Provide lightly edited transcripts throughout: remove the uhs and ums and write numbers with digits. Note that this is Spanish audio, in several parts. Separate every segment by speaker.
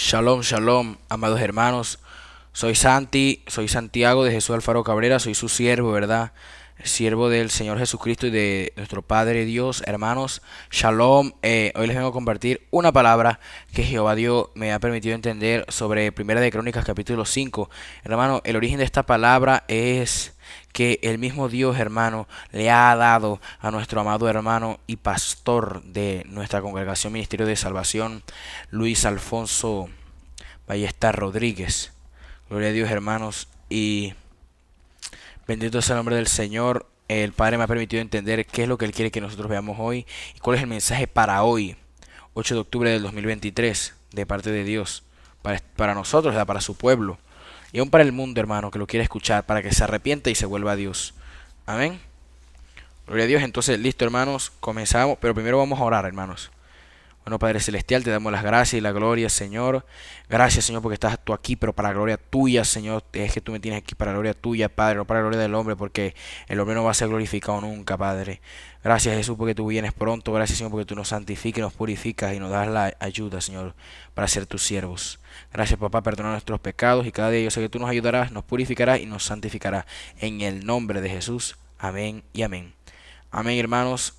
Speaker 1: Shalom, shalom, amados hermanos. Soy Santiago de Jesús Alfaro Cabrera, soy su siervo, ¿verdad? Siervo del Señor Jesucristo y de nuestro Padre Dios, hermanos. Shalom. Hoy les vengo a compartir una palabra que Jehová Dios me ha permitido entender sobre Primera de Crónicas capítulo 5. Hermano, el origen de esta palabra es que el mismo Dios, hermano, le ha dado a nuestro amado hermano y pastor de nuestra congregación Ministerio de Salvación, Luis Alfonso Ballester Rodríguez. Gloria a Dios, hermanos, y bendito sea el nombre del Señor. El Padre me ha permitido entender qué es lo que Él quiere que nosotros veamos hoy y cuál es el mensaje para hoy, 8 de octubre del 2023, de parte de Dios, para nosotros, para su pueblo, y aún para el mundo, hermano, que lo quiere escuchar, para que se arrepienta y se vuelva a Dios. Amén. Gloria a Dios. Entonces, listo, hermanos, comenzamos, pero primero vamos a orar, hermanos. Bueno, Padre Celestial, te damos las gracias y la gloria, Señor. Gracias, Señor, porque estás tú aquí, pero para la gloria tuya, Señor. Es que tú me tienes aquí para la gloria tuya, Padre, no para la gloria del hombre, porque el hombre no va a ser glorificado nunca, Padre. Gracias, Jesús, porque tú vienes pronto. Gracias, Señor, porque tú nos santificas, nos purificas y nos das la ayuda, Señor, para ser tus siervos. Gracias, papá, perdona nuestros pecados y cada día yo sé que tú nos ayudarás, nos purificarás y nos santificarás. En el nombre de Jesús. Amén y amén. Amén, hermanos.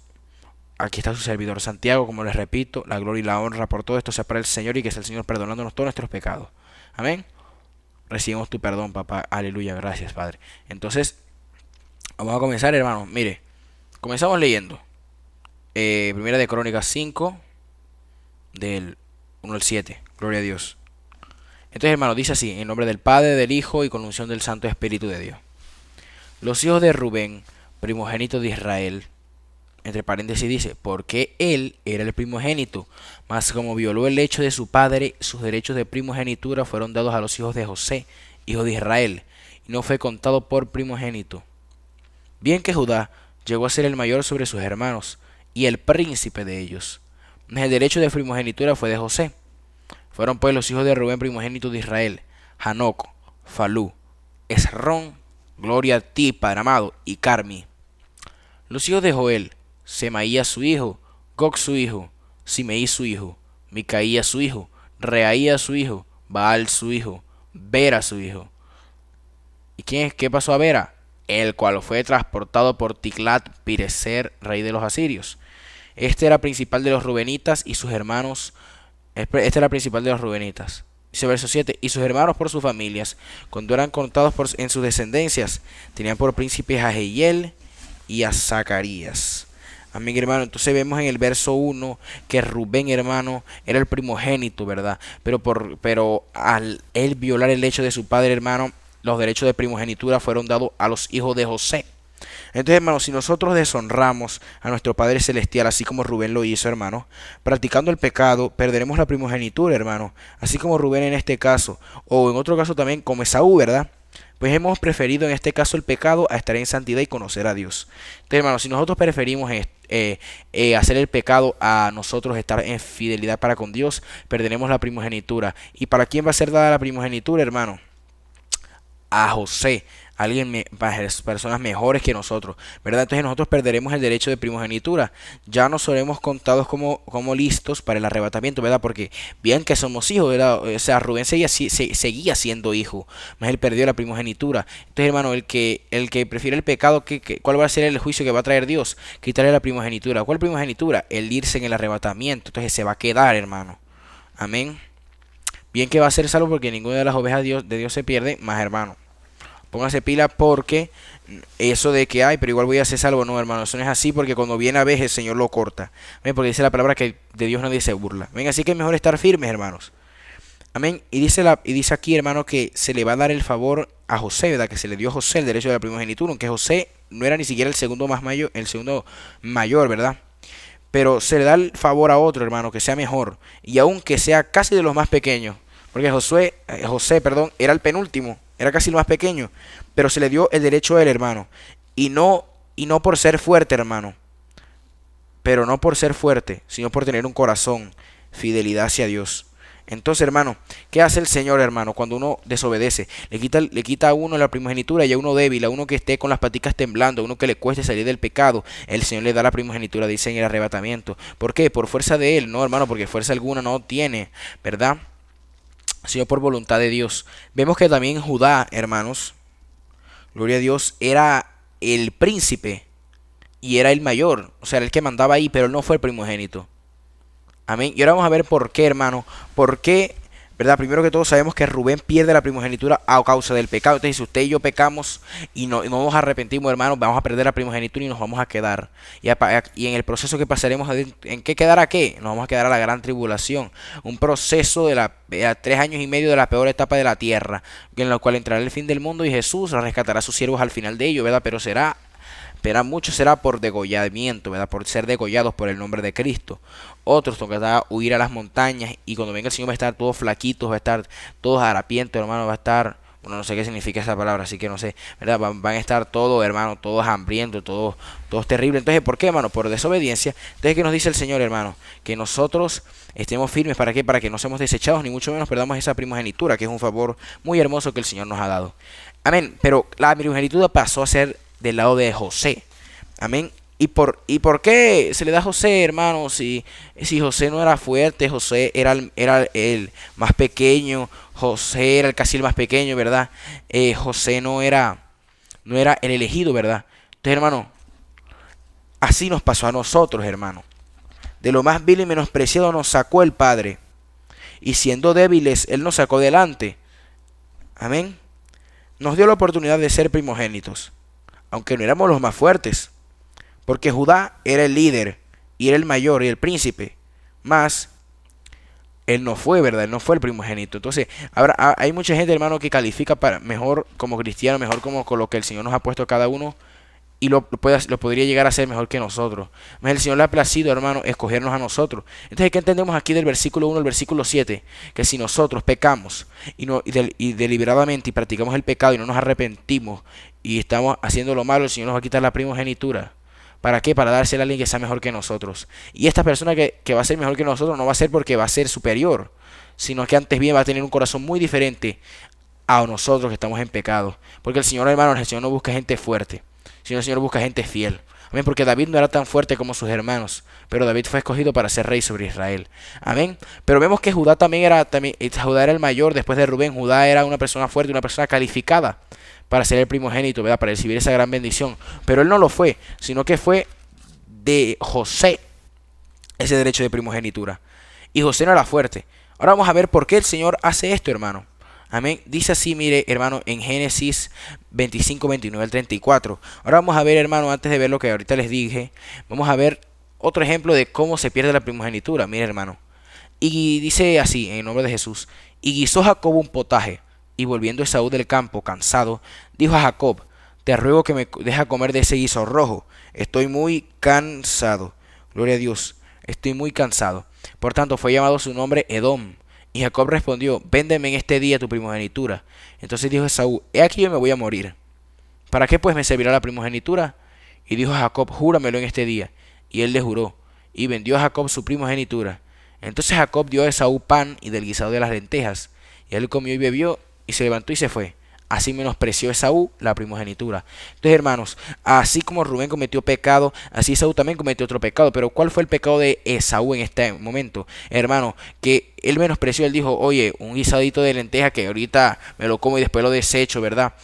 Speaker 1: Aquí está su servidor Santiago, como les repito, la gloria y la honra por todo esto sea para el Señor y que sea el Señor perdonándonos todos nuestros pecados. Amén. Recibimos tu perdón, papá. Aleluya, gracias, Padre. Entonces, vamos a comenzar, hermanos. Mire, comenzamos leyendo. Primera de Crónicas 5, del 1 al 7. Gloria a Dios. Entonces, hermanos, dice así, en nombre del Padre, del Hijo y con unción del Santo Espíritu de Dios. Los hijos de Rubén, primogénito de Israel, entre paréntesis dice, porque él era el primogénito, mas como violó el hecho de su padre, sus derechos de primogenitura fueron dados a los hijos de José, hijo de Israel, y no fue contado por primogénito. Bien que Judá llegó a ser el mayor sobre sus hermanos, y el príncipe de ellos. Mas el derecho de primogenitura fue de José. Fueron pues los hijos de Rubén primogénito de Israel, Hanoc, Falú, Esrón, gloria a ti, Padre amado, y Carmi. Los hijos de Joel, Semaías su hijo, Gog su hijo, Simeí su hijo, Micaía su hijo, Reaía su hijo, Baal su hijo, Vera su hijo. ¿Y qué pasó a Vera? El cual fue transportado por Tiglat-Pileser, rey de los asirios. Este era principal de los rubenitas y sus hermanos. Este era principal de los rubenitas. Dice verso 7, y sus hermanos por sus familias, cuando eran contados en sus descendencias, tenían por príncipes a Jehiel y a Zacarías. Amén, hermano. Entonces vemos en el verso 1 que Rubén, hermano, era el primogénito, ¿verdad? Pero al él violar el hecho de su padre, hermano, los derechos de primogenitura fueron dados a los hijos de José. Entonces, hermano, si nosotros deshonramos a nuestro Padre Celestial, así como Rubén lo hizo, hermano, practicando el pecado, perderemos la primogenitura, hermano. Así como Rubén en este caso, o en otro caso también como Esaú, ¿verdad? Pues hemos preferido en este caso el pecado a estar en santidad y conocer a Dios. Entonces, hermano, si nosotros preferimos hacer el pecado a nosotros estar en fidelidad para con Dios, perderemos la primogenitura. ¿Y para quién va a ser dada la primogenitura, hermano? A José, personas mejores que nosotros, ¿verdad? Entonces nosotros perderemos el derecho de primogenitura. Ya no seremos contados como listos para el arrebatamiento, ¿verdad? Porque bien que somos hijos, ¿verdad? O sea, Rubén seguía siendo hijo, mas él perdió la primogenitura. Entonces, hermano, el que prefiere el pecado, ¿cuál va a ser el juicio que va a traer Dios? Quitarle la primogenitura. ¿Cuál primogenitura? El irse en el arrebatamiento. Entonces se va a quedar, hermano. Amén. Bien que va a ser salvo porque ninguna de las ovejas de Dios se pierde, más hermano. Póngase pila porque eso de que hay, pero igual voy a ser salvo, no, hermano, eso no es así porque cuando viene a vez el Señor lo corta. ¿Ven? Porque dice la palabra que de Dios nadie se burla. Ven, así que es mejor estar firmes, hermanos. Amén. Y dice aquí, hermano, que se le va a dar el favor a José, ¿verdad? Que se le dio a José el derecho de la primogenitura, aunque José no era ni siquiera el segundo mayor, ¿verdad? Pero se le da el favor a otro, hermano, que sea mejor. Y aunque sea casi de los más pequeños. Porque José, perdón, era el penúltimo. Era casi el más pequeño. Pero se le dio el derecho a él, hermano. Y no por ser fuerte, hermano. Pero no por ser fuerte, sino por tener un corazón, fidelidad hacia Dios. Entonces, hermano, ¿qué hace el Señor, hermano, cuando uno desobedece? Le quita a uno la primogenitura y a uno débil, a uno que esté con las paticas temblando, a uno que le cueste salir del pecado. El Señor le da la primogenitura, dice en el arrebatamiento. ¿Por qué? Por fuerza de él, no, hermano, porque fuerza alguna no tiene, ¿verdad? sino por voluntad de Dios. Vemos que también Judá, hermanos, gloria a Dios, era el príncipe y era el mayor, o sea, era el que mandaba ahí, pero él no fue el primogénito. Amén. Y ahora vamos a ver por qué, hermano. Por qué, ¿verdad? Primero que todo sabemos que Rubén pierde la primogenitura a causa del pecado. Entonces, si usted y yo pecamos y no nos arrepentimos, hermanos, vamos a perder la primogenitura y nos vamos a quedar. Y en el proceso que pasaremos, ¿en qué quedará qué? Nos vamos a quedar a la gran tribulación. Un proceso de 3 años y medio de la peor etapa de la tierra, en la cual entrará el fin del mundo y Jesús rescatará a sus siervos al final de ello, ¿verdad? Mucho será por degollamiento, ¿verdad? Por ser degollados por el nombre de Cristo. Otros tocará huir a las montañas y cuando venga el Señor va a estar todos flaquitos, va a estar todos harapientos, hermano, va a estar, bueno, no sé qué significa esa palabra, así que no sé, ¿verdad? Van a estar todos, hermano, todos hambrientos, todos terribles. Entonces, ¿por qué, hermano? Por desobediencia. Entonces, ¿qué nos dice el Señor, hermano? Que nosotros estemos firmes, ¿para qué? Para que no seamos desechados, ni mucho menos perdamos esa primogenitura, que es un favor muy hermoso que el Señor nos ha dado. Amén. Pero la primogenitura pasó a ser del lado de José. Amén. ¿Y por qué se le da a José, hermano? Si José no era fuerte, José era el más pequeño, José era casi el más pequeño, ¿verdad? José no era el elegido, ¿verdad? Entonces, hermano, así nos pasó a nosotros, hermano. De lo más vil y menospreciado nos sacó el Padre. Y siendo débiles, Él nos sacó delante. Amén. Nos dio la oportunidad de ser primogénitos, aunque no éramos los más fuertes. Porque Judá era el líder y era el mayor y el príncipe. Más, él no fue, ¿verdad? Él no fue el primogénito. Entonces, ahora hay mucha gente, hermano, que califica para mejor como cristiano, mejor como con lo que el Señor nos ha puesto a cada uno. Y lo podría llegar a ser mejor que nosotros. Más el Señor le ha placido, hermano, escogernos a nosotros. Entonces, ¿qué entendemos aquí del versículo 1 al versículo 7? Que si nosotros pecamos y deliberadamente y practicamos el pecado y no nos arrepentimos y estamos haciendo lo malo, el Señor nos va a quitar la primogenitura. ¿Para qué? Para dársela a alguien que sea mejor que nosotros. Y esta persona que va a ser mejor que nosotros no va a ser porque va a ser superior, sino que antes bien va a tener un corazón muy diferente a nosotros que estamos en pecado. Porque el Señor, hermano, el Señor no busca gente fuerte, sino el Señor busca gente fiel. Amén, porque David no era tan fuerte como sus hermanos, pero David fue escogido para ser rey sobre Israel. Amén. Pero vemos que Judá Judá era el mayor después de Rubén. Judá era una persona fuerte, una persona calificada para ser el primogénito, ¿verdad? Para recibir esa gran bendición. Pero él no lo fue, sino que fue de José ese derecho de primogenitura. Y José no era fuerte. Ahora vamos a ver por qué el Señor hace esto, hermano. Amén. Dice así, mire, hermano, en Génesis 25, 29 al 34. Ahora vamos a ver, hermano, antes de ver lo que ahorita les dije, vamos a ver otro ejemplo de cómo se pierde la primogenitura. Mire, hermano. Y dice así, en el nombre de Jesús. Y guisó Jacob un potaje. Y volviendo Esaú del campo, cansado, dijo a Jacob, te ruego que me dejes comer de ese guiso rojo. Estoy muy cansado. Gloria a Dios. Estoy muy cansado. Por tanto, fue llamado su nombre Edom. Y Jacob respondió, véndeme en este día tu primogenitura. Entonces dijo Esaú, he aquí yo me voy a morir. ¿Para qué pues me servirá la primogenitura? Y dijo Jacob, júramelo en este día. Y él le juró. Y vendió a Jacob su primogenitura. Entonces Jacob dio a Esaú pan y del guisado de las lentejas. Y él comió y bebió y se levantó y se fue. Así menospreció Esaú la primogenitura. Entonces, hermanos, así como Rubén cometió pecado, así Esaú también cometió otro pecado. Pero ¿cuál fue el pecado de Esaú en este momento? Hermano, que él menospreció, él dijo, oye, un guisadito de lenteja que ahorita me lo como y después lo desecho, ¿verdad?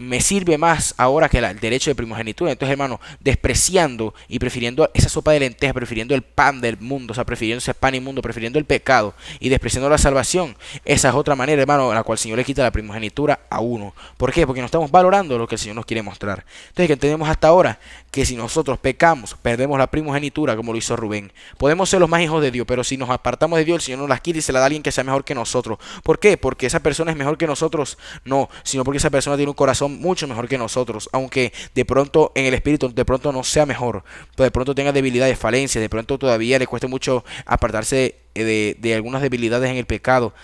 Speaker 1: Me sirve más ahora que el derecho de primogenitura. Entonces, hermano, despreciando y prefiriendo esa sopa de lentejas, prefiriendo el pan del mundo, o sea, prefiriendo ese pan inmundo, prefiriendo el pecado y despreciando la salvación, esa es otra manera, hermano, en la cual el Señor le quita la primogenitura a uno. ¿Por qué? Porque no estamos valorando lo que el Señor nos quiere mostrar. Entonces, que entendemos hasta ahora que si nosotros pecamos, perdemos la primogenitura, como lo hizo Rubén. Podemos ser los más hijos de Dios, pero si nos apartamos de Dios, el Señor nos las quita y se la da a alguien que sea mejor que nosotros. ¿Por qué? Porque esa persona es mejor que nosotros. No, sino porque esa persona tiene un corazón mucho mejor que nosotros, aunque de pronto en el espíritu de pronto no sea mejor, pues de pronto tenga debilidades, falencias, de pronto todavía le cueste mucho apartarse de algunas debilidades en el pecado,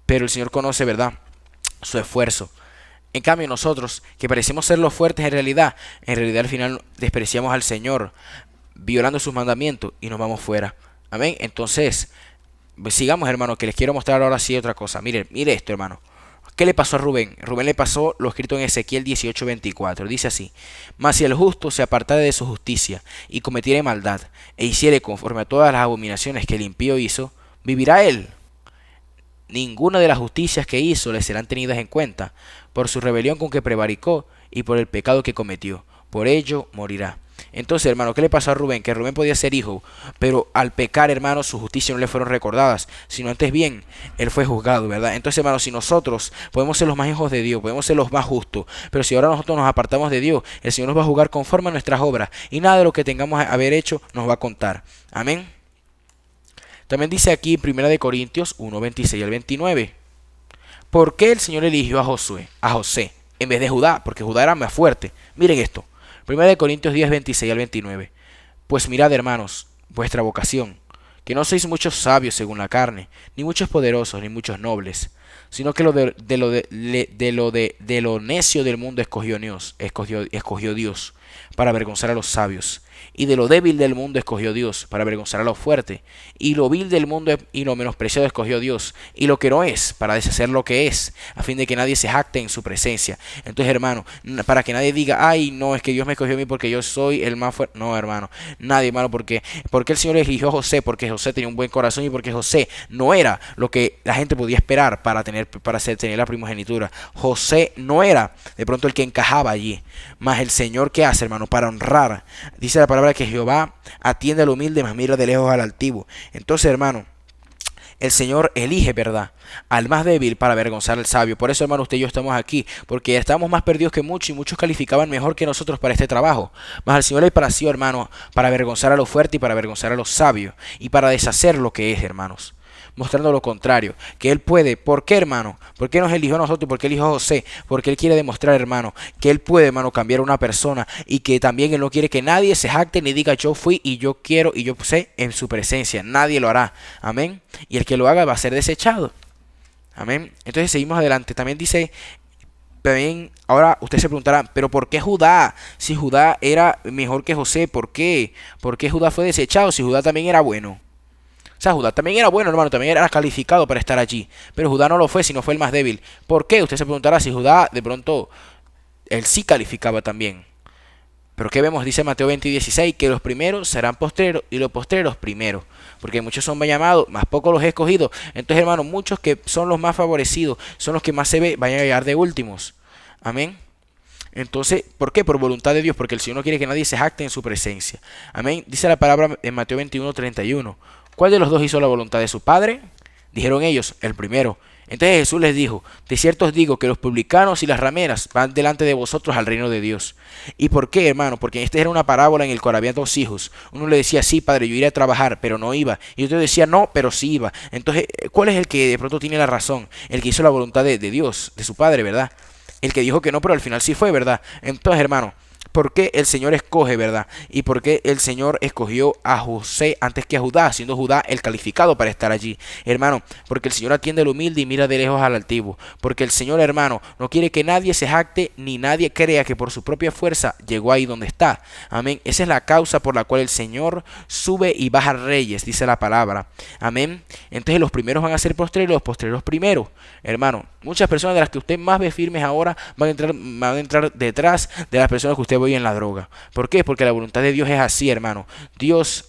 Speaker 1: pero el Señor conoce, ¿verdad?, su esfuerzo. En cambio nosotros, que parecemos ser los fuertes en realidad al final despreciamos al Señor, violando sus mandamientos y nos vamos fuera. Amén. Entonces, sigamos, hermano, que les quiero mostrar ahora sí otra cosa. Mire esto, hermano. ¿Qué le pasó a Rubén? Rubén le pasó lo escrito en Ezequiel 18:24. Dice así: mas si el justo se apartare de su justicia y cometiere maldad, e hiciere conforme a todas las abominaciones que el impío hizo, vivirá él. ninguna de las justicias que hizo le serán tenidas en cuenta, por su rebelión con que prevaricó y por el pecado que cometió. Por ello morirá. Entonces, hermano, ¿qué le pasó a Rubén? Que Rubén podía ser hijo, pero al pecar, hermano, sus justicias no le fueron recordadas, sino antes bien, él fue juzgado, ¿verdad? Entonces, hermano, si nosotros podemos ser los más hijos de Dios, podemos ser los más justos, pero si ahora nosotros nos apartamos de Dios, el Señor nos va a juzgar conforme a nuestras obras, y nada de lo que tengamos a haber hecho nos va a contar. Amén. También dice aquí, 1 Corintios 1, 26 al 29. ¿Por qué el Señor eligió a José, en vez de Judá? Porque Judá era más fuerte. Miren esto. 1 Corintios 10, 26 al 29. Pues mirad, hermanos, vuestra vocación, que no sois muchos sabios según la carne, ni muchos poderosos, ni muchos nobles, sino que de lo necio del mundo escogió Dios para avergonzar a los sabios, y de lo débil del mundo escogió Dios para avergonzar a lo fuerte, y lo vil del mundo y lo menospreciado escogió Dios, y lo que no es para deshacer lo que es, a fin de que nadie se jacte en su presencia. Entonces, hermano, para que nadie diga, ay, no, es que Dios me escogió a mí porque yo soy el más fuerte. No, hermano, nadie, hermano, porque el Señor eligió a José, porque José tenía un buen corazón y porque José no era lo que la gente podía esperar para tener la primogenitura. José no era de pronto el que encajaba allí, más el Señor, que hace, hermano, para honrar. Dice la palabra que Jehová atiende al humilde, mas mira de lejos al altivo. Entonces, hermano, el Señor elige, ¿verdad?, al más débil para avergonzar al sabio. Por eso, hermano, usted y yo estamos aquí, porque estamos más perdidos que muchos, y muchos calificaban mejor que nosotros para este trabajo. Mas al Señor le pareció, hermano, para avergonzar a lo fuerte y para avergonzar a los sabios y para deshacer lo que es, hermanos, mostrando lo contrario, que Él puede. ¿Por qué, hermano? ¿Por qué nos eligió a nosotros? ¿Por qué eligió a José? Porque Él quiere demostrar, hermano, que Él puede, hermano, cambiar a una persona, y que también Él no quiere que nadie se jacte ni diga yo fui y yo quiero y yo sé en su presencia. Nadie lo hará. Amén. Y el que lo haga va a ser desechado. Amén. Entonces seguimos adelante. También dice, también ahora usted se preguntará, pero ¿por qué Judá? Si Judá era mejor que José, ¿por qué? ¿Por qué Judá fue desechado si Judá también era bueno? O sea, Judá también era bueno, hermano, también era calificado para estar allí. Pero Judá no lo fue, sino fue el más débil. ¿Por qué? Usted se preguntará si Judá, de pronto, él sí calificaba también. Pero ¿qué vemos? Dice Mateo 20 y 16, que los primeros serán postreros y los postreros primeros. Porque muchos son llamados, más pocos los escogidos. Entonces, hermano, muchos que son los más favorecidos, son los que más se ve, vayan a llegar de últimos. Amén. Entonces, ¿por qué? Por voluntad de Dios, porque el Señor no quiere que nadie se jacte en su presencia. Amén. Dice la palabra en Mateo 21, 31. ¿Cuál de los dos hizo la voluntad de su padre? Dijeron ellos, el primero. Entonces Jesús les dijo, de cierto os digo que los publicanos y las rameras van delante de vosotros al reino de Dios. ¿Y por qué, hermano? Porque esta era una parábola en el cual había dos hijos. Uno le decía, sí, padre, yo iré a trabajar, pero no iba. Y otro decía, no, pero sí iba. Entonces, ¿cuál es el que de pronto tiene la razón? El que hizo la voluntad de Dios, de su padre, ¿verdad? El que dijo que no, pero al final sí fue, ¿verdad? Entonces, hermano, ¿por qué el Señor escoge, verdad? ¿Y por qué el Señor escogió a José antes que a Judá, siendo Judá el calificado para estar allí? Hermano, porque el Señor atiende al humilde y mira de lejos al altivo. Porque el Señor, hermano, no quiere que nadie se jacte ni nadie crea que por su propia fuerza llegó ahí donde está. Amén. Esa es la causa por la cual el Señor sube y baja reyes, dice la palabra. Amén. Entonces los primeros van a ser postreros, los postreros primeros. Hermano, muchas personas de las que usted más ve firmes ahora van a entrar detrás de las personas que usted ve en la droga. ¿Por qué? Porque la voluntad de Dios es así, hermano. Dios,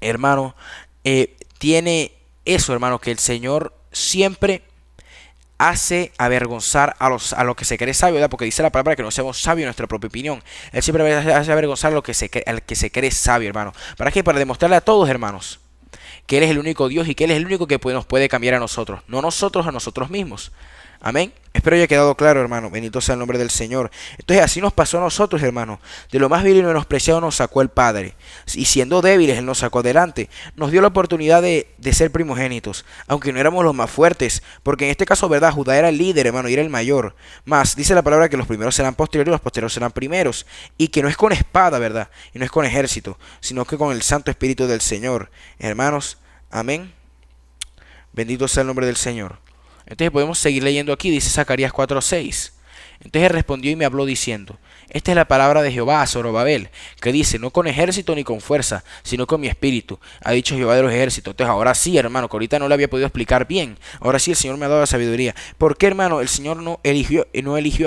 Speaker 1: hermano, tiene eso, hermano, que el Señor siempre hace avergonzar a los que se cree sabio, ¿verdad? Porque dice la palabra que no seamos sabios en nuestra propia opinión. Él siempre hace avergonzar al que se cree sabio, hermano. ¿Para qué? Para demostrarle a todos, hermanos, que Él es el único Dios y que Él es el único que nos puede cambiar a nosotros, no nosotros a nosotros mismos. Amén. Espero haya quedado claro, hermano. Bendito sea el nombre del Señor. Entonces así nos pasó a nosotros, hermano. De lo más vil y menospreciado nos sacó el Padre. Y siendo débiles, Él nos sacó adelante. Nos dio la oportunidad de ser primogénitos, aunque no éramos los más fuertes. Porque en este caso, verdad, Judá era el líder, hermano, y era el mayor. Más, dice la palabra que los primeros serán posteriores y los posteriores serán primeros. Y que no es con espada, verdad, y no es con ejército, sino que con el Santo Espíritu del Señor. Hermanos, amén. Bendito sea el nombre del Señor. Entonces podemos seguir leyendo aquí, dice Zacarías 4:6. Entonces él respondió y me habló diciendo: esta es la palabra de Jehová a Zorobabel, que dice: no con ejército ni con fuerza, sino con mi espíritu, ha dicho Jehová de los ejércitos. Entonces ahora sí, hermano, que ahorita no le había podido explicar bien, ahora sí el Señor me ha dado la sabiduría. ¿Por qué, hermano, el Señor no eligió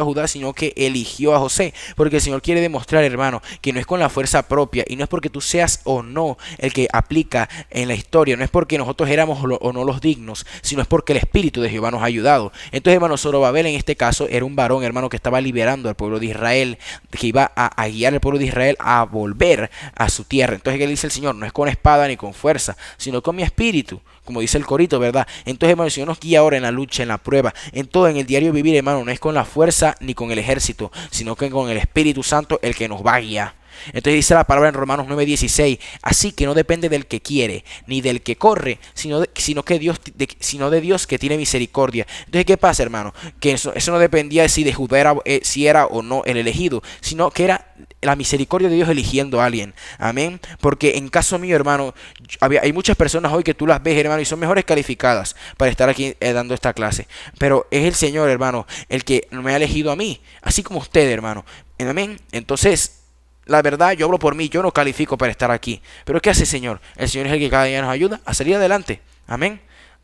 Speaker 1: a Judá, sino que eligió a José? Porque el Señor quiere demostrar, hermano, que no es con la fuerza propia, y no es porque tú seas o no el que aplica en la historia, no es porque nosotros éramos o no los dignos, sino es porque el Espíritu de Jehová nos ha ayudado. Entonces, hermano, Zorobabel en este caso era un varón, hermano, que estaba liberando al pueblo de Israel, que iba a guiar al pueblo de Israel a volver a su tierra. Entonces, ¿qué dice el Señor? No es con espada ni con fuerza, sino con mi espíritu, como dice el corito, ¿verdad? Entonces, hermano, el Señor nos guía ahora en la lucha, en la prueba, en todo, en el diario vivir, hermano. No es con la fuerza ni con el ejército, sino que con el Espíritu Santo, el que nos va a guiar. Entonces dice la palabra en Romanos 9:16: así que no depende del que quiere ni del que corre, sino de Dios, que tiene misericordia. Entonces, ¿qué pasa, hermano? Que eso no dependía de si Judá era, si era o no el elegido, sino que era la misericordia de Dios eligiendo a alguien. Amén. Porque en caso mío, hermano, hay muchas personas hoy que tú las ves, hermano, y son mejores calificadas para estar aquí dando esta clase. Pero es el Señor, hermano, el que me ha elegido a mí, así como usted, hermano. Amén. Entonces, la verdad, yo hablo por mí, yo no califico para estar aquí. Pero ¿qué hace el Señor? El Señor es el que cada día nos ayuda a salir adelante. Amén.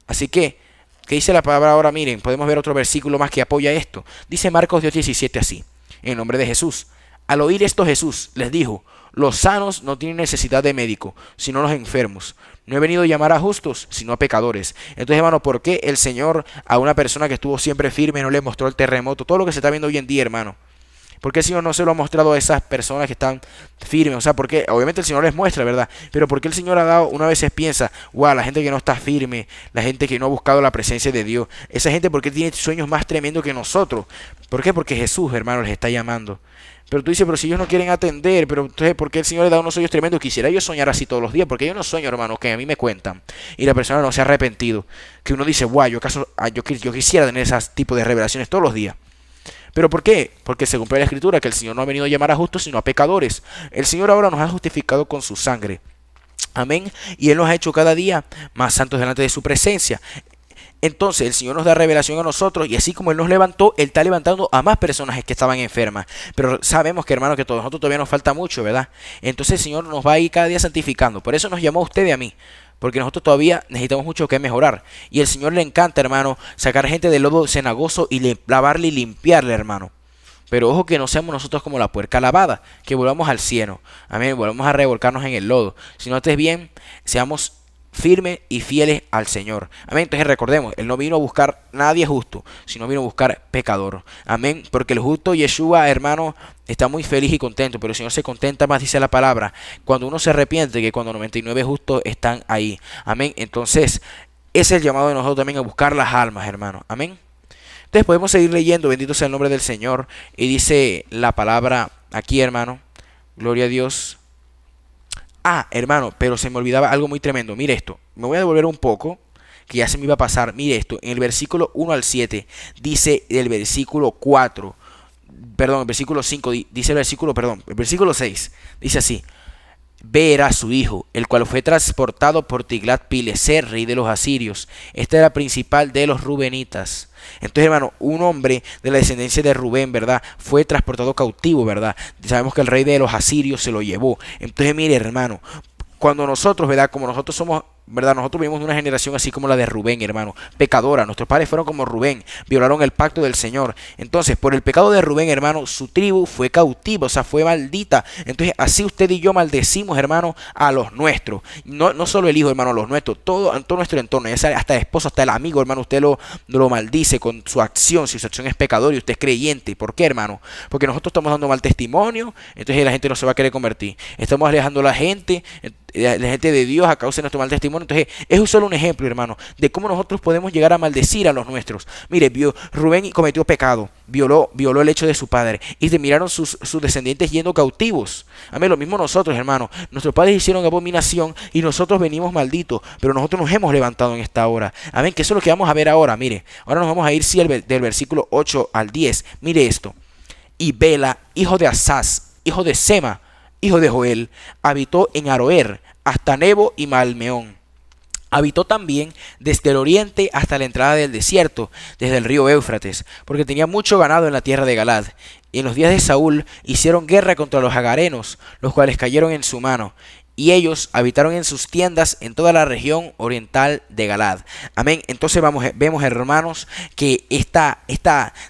Speaker 1: Así que, ¿qué dice la palabra ahora? Miren, podemos ver otro versículo más que apoya esto. Dice Marcos 2:17 así: en nombre de Jesús. Al oír esto Jesús les dijo: los sanos no tienen necesidad de médico, sino los enfermos. No he venido a llamar a justos, sino a pecadores. Entonces, hermano, ¿por qué el Señor a una persona que estuvo siempre firme no le mostró el terremoto? Todo lo que se está viendo hoy en día, hermano. ¿Por qué el Señor no se lo ha mostrado a esas personas que están firmes? O sea, porque obviamente el Señor les muestra, ¿verdad? Pero ¿por qué el Señor ha dado, una vez piensa, wow, la gente que no está firme, la gente que no ha buscado la presencia de Dios, esa gente, ¿por qué tiene sueños más tremendos que nosotros? ¿Por qué? Porque Jesús, hermano, les está llamando. Pero tú dices: pero si ellos no quieren atender, pero entonces, ¿por qué el Señor le da unos sueños tremendos? Quisiera yo soñar así todos los días, porque yo no sueño, hermano, que a mí me cuentan y la persona no se ha arrepentido. Que uno dice: wow, yo quisiera tener ese tipo de revelaciones todos los días. ¿Pero por qué? Porque se cumple la escritura, que el Señor no ha venido a llamar a justos, sino a pecadores. El Señor ahora nos ha justificado con su sangre. Amén. Y Él nos ha hecho cada día más santos delante de su presencia. Entonces el Señor nos da revelación a nosotros, y así como Él nos levantó, Él está levantando a más personas que estaban enfermas. Pero sabemos que, hermano, que a todos nosotros todavía nos falta mucho, ¿verdad? Entonces el Señor nos va a ir cada día santificando. Por eso nos llamó a usted y a mí, porque nosotros todavía necesitamos mucho que mejorar. Y al Señor le encanta, hermano, sacar gente del lodo cenagoso y lavarle y limpiarle, hermano. Pero ojo, que no seamos nosotros como la puerca lavada, que volvamos al cieno. Amén, volvamos a revolcarnos en el lodo. Si no estés bien, seamos firmes y fieles al Señor. Amén. Entonces recordemos, Él no vino a buscar nadie justo, sino vino a buscar pecador. Amén. Porque el justo Yeshua, hermano, está muy feliz y contento, pero el Señor se contenta más, dice la palabra, cuando uno se arrepiente, que cuando 99 justos están ahí. Amén. Entonces, ese es el llamado de nosotros también, a buscar las almas, hermano. Amén. Entonces podemos seguir leyendo, bendito sea el nombre del Señor, y dice la palabra aquí, hermano, gloria a Dios. Ah, hermano, pero se me olvidaba algo muy tremendo. Mire esto, me voy a devolver un poco, que ya se me iba a pasar. Mire esto, en el versículo 1 al 7, dice el versículo 4, perdón, el versículo 5, dice el versículo 6, dice así: ve era su hijo, el cual fue transportado por Tiglat-Pileser, rey de los asirios. Este era principal de los rubenitas. Entonces, hermano, un hombre de la descendencia de Rubén, ¿verdad?, fue transportado cautivo, ¿verdad? Sabemos que el rey de los asirios se lo llevó. Entonces, mire, hermano, cuando nosotros, ¿verdad?, como nosotros somos, ¿verdad?, nosotros vivimos de una generación así como la de Rubén, hermano, pecadora. Nuestros padres fueron como Rubén, violaron el pacto del Señor. Entonces, por el pecado de Rubén, hermano, su tribu fue cautiva, o sea, fue maldita. Entonces, así usted y yo maldecimos, hermano, a los nuestros. No solo el hijo, hermano, los nuestros, todo nuestro entorno, ya sea hasta el esposo, hasta el amigo, hermano, usted lo maldice con su acción. Si su acción es pecadora y usted es creyente. ¿Por qué, hermano? Porque nosotros estamos dando mal testimonio, entonces la gente no se va a querer convertir. Estamos alejando a la gente de Dios a causa de nuestro mal testimonio. Entonces es solo un ejemplo, hermano, de cómo nosotros podemos llegar a maldecir a los nuestros. Mire, Rubén cometió pecado, violó el hecho de su padre, y terminaron sus descendientes yendo cautivos. Amén. Lo mismo nosotros, hermano, nuestros padres hicieron abominación y nosotros venimos malditos, pero nosotros nos hemos levantado en esta hora. Amén. Que eso es lo que vamos a ver ahora. Mire, ahora nos vamos a ir del versículo 8 al 10. Mire esto: y Bela, hijo de Asaz, hijo de Sema, hijo de Joel, habitó en Aroer, hasta Nebo y Malmeón. Habitó también desde el oriente hasta la entrada del desierto, desde el río Éufrates, porque tenía mucho ganado en la tierra de Galad. Y en los días de Saúl hicieron guerra contra los agarenos, los cuales cayeron en su mano. Y ellos habitaron en sus tiendas en toda la región oriental de Galad. Amén. Entonces vemos, hermanos, que esta